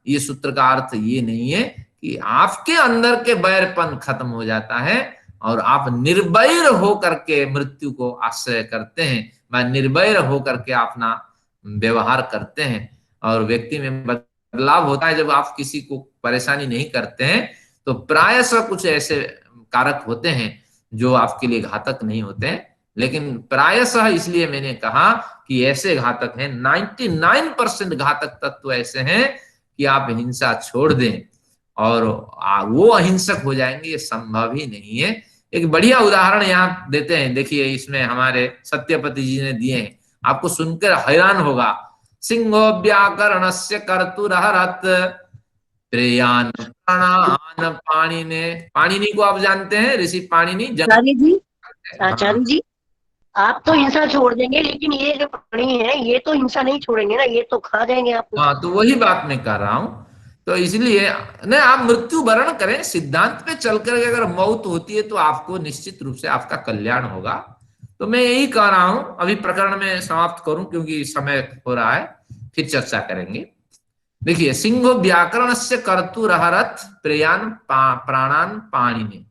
ये सूत्र का अर्थ ये नहीं है कि आपके अंदर के बैरपन खत्म हो जाता है और आप निर्वैर होकर के मृत्यु को आश्रय करते हैं, निर्वैर होकर के अपना व्यवहार करते हैं। और व्यक्ति में बदलाव होता है जब आप किसी को परेशानी नहीं करते हैं। तो प्रायशः कुछ ऐसे कारक होते हैं जो आपके लिए घातक नहीं होते हैं, लेकिन प्रायशः इसलिए मैंने कहा कि ऐसे घातक हैं, 99% घातक तत्व ऐसे हैं कि आप हिंसा छोड़ दें और वो अहिंसक हो जाएंगे, ये संभव ही नहीं है। एक बढ़िया उदाहरण यहाँ देते हैं, देखिए इसमें हमारे सत्यपति जी ने दिए हैं, आपको सुनकर हैरान होगा। सिंहो व्याकरणस्य कर्तुरहरत प्रेयान प्राणान पाणिनि को आप जानते हैं, ऋषि पाणिनि। आचार्य जी आप तो हिंसा छोड़ देंगे, लेकिन ये जो प्राणी है ये तो हिंसा नहीं छोड़ेंगे ना, ये तो खा जाएंगे आपको। हाँ, तो वही बात मैं कर रहा हूँ। तो इसलिए न आप मृत्यु वर्ण करें, सिद्धांत पे चलकर अगर मौत होती है तो आपको निश्चित रूप से आपका कल्याण होगा। तो मैं यही कह रहा हूं, अभी प्रकरण में समाप्त करूं क्योंकि समय हो रहा है, फिर चर्चा करेंगे। देखिए, सिंहो व्याकरण से कर्तुरहरत प्रेयान प्राणान पाणिनि।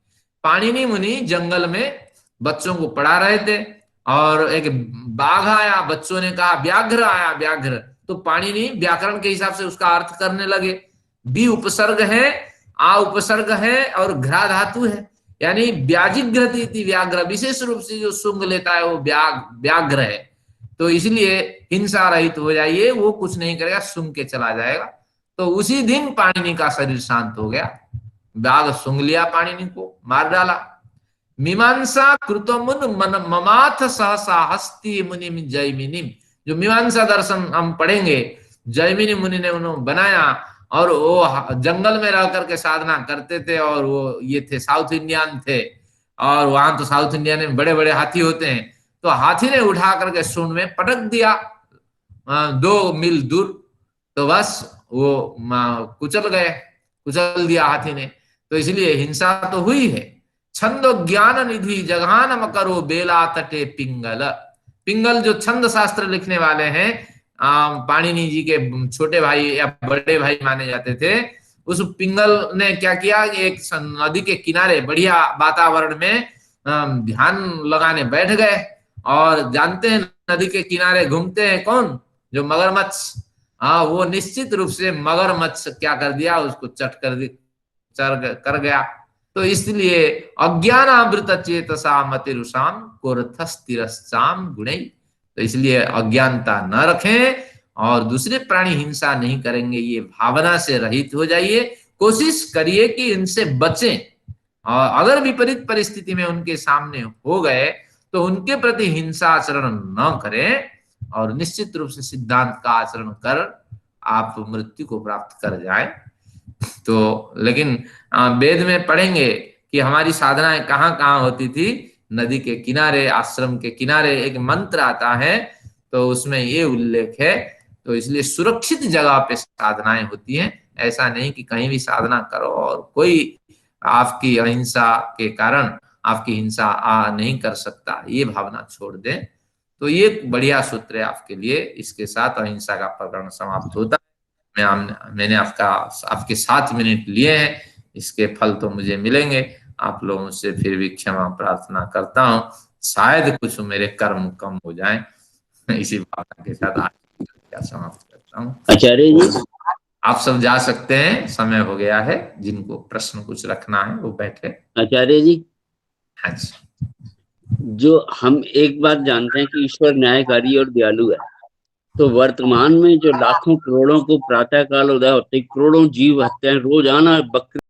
पाणिनि मुनि जंगल में बच्चों को पढ़ा रहे थे और एक बाघ आया, बच्चों ने कहा व्याघ्र आया, व्याघ्र। तो पाणिनि व्याकरण के हिसाब से उसका अर्थ करने लगे। बी उपसर्ग है, आ उपसर्ग है और घ्रा धातु है, यानी व्याजिग्रति व्याघ्र, विशेष रूप से जो सुंग लेता है वो व्याघ्र है। तो इसलिए हिंसा रहित हो जाइए, वो कुछ नहीं करेगा, सुंग के चला जाएगा। तो उसी दिन पाणिनि का शरीर शांत हो गया। बाघ सुंग लिया, पाणिनि को मार डाला। मीमांसा कृतमुन ममाथ सहसा हस्ती मुनि जयमिनी। जो मीमांसा दर्शन हम पढ़ेंगे, जयमिनी मुनि ने उन्होंने बनाया और वो जंगल में रह करके साधना करते थे। और वो ये थे साउथ इंडियन थे, और वहां तो साउथ इंडिया में बड़े बड़े हाथी होते हैं। तो हाथी ने उठा करके सूंड में पटक दिया 2 मील दूर, तो बस वो कुचल दिया हाथी ने। तो इसलिए हिंसा तो हुई है। छंदो ज्ञान निधि जघान मकरो बेला तटे पिंगल। पिंगल जो छंद शास्त्र लिखने वाले हैं, पाणिनि जी के छोटे भाई या बड़े भाई माने जाते थे, उस पिंगल ने क्या किया, एक नदी के किनारे बढ़िया वातावरण में ध्यान लगाने बैठ गए। और जानते हैं नदी के किनारे घूमते हैं कौन, जो मगरमच्छ। वो निश्चित रूप से मगरमच्छ क्या कर दिया, उसको चट कर गया। तो इसलिए अज्ञानावृत चेतसा मतिरुषाम कोरथस्तिरश्चाम गुणै। तो इसलिए अज्ञानता न रखें और दूसरे प्राणी हिंसा नहीं करेंगे, ये भावना से रहित हो जाइए। कोशिश करिए कि इनसे बचें, और अगर विपरीत परिस्थिति में उनके सामने हो गए तो उनके प्रति हिंसा आचरण न करें और निश्चित रूप से सिद्धांत का आचरण कर आप मृत्यु को प्राप्त कर जाएं। तो लेकिन वेद में पढ़ेंगे कि हमारी साधनाएं कहाँ कहाँ होती थी। नदी के किनारे, आश्रम के किनारे एक मंत्र आता है, तो उसमें ये उल्लेख है। तो इसलिए सुरक्षित जगह पे साधनाएं होती हैं। ऐसा नहीं कि कहीं भी साधना करो और कोई आपकी अहिंसा के कारण आपकी हिंसा नहीं कर सकता, ये भावना छोड़ दें। तो ये बढ़िया सूत्र है आपके लिए। इसके साथ अहिंसा का प्रकरण समाप्त होता है। मैंने आपके 7 मिनट लिए हैं, इसके फल तो मुझे मिलेंगे। आप लोगों से फिर भी क्षमा प्रार्थना करता हूँ, शायद कुछ मेरे कर्म कम हो जाएं। इसी भावना के साथ आज क्या समाप्त करता हूँ। आचार्य जी आप सब जा सकते हैं, समय हो गया है। जिनको प्रश्न कुछ रखना है वो बैठे। आचार्य जी, हाँ जी। जो हम एक बात जानते हैं कि ईश्वर न्यायकारी और दयालु है, तो वर्तमान में जो लाखों करोड़ों को प्रातः काल उदय होते, करोड़ों जीव हत्याएं रोजाना बकरी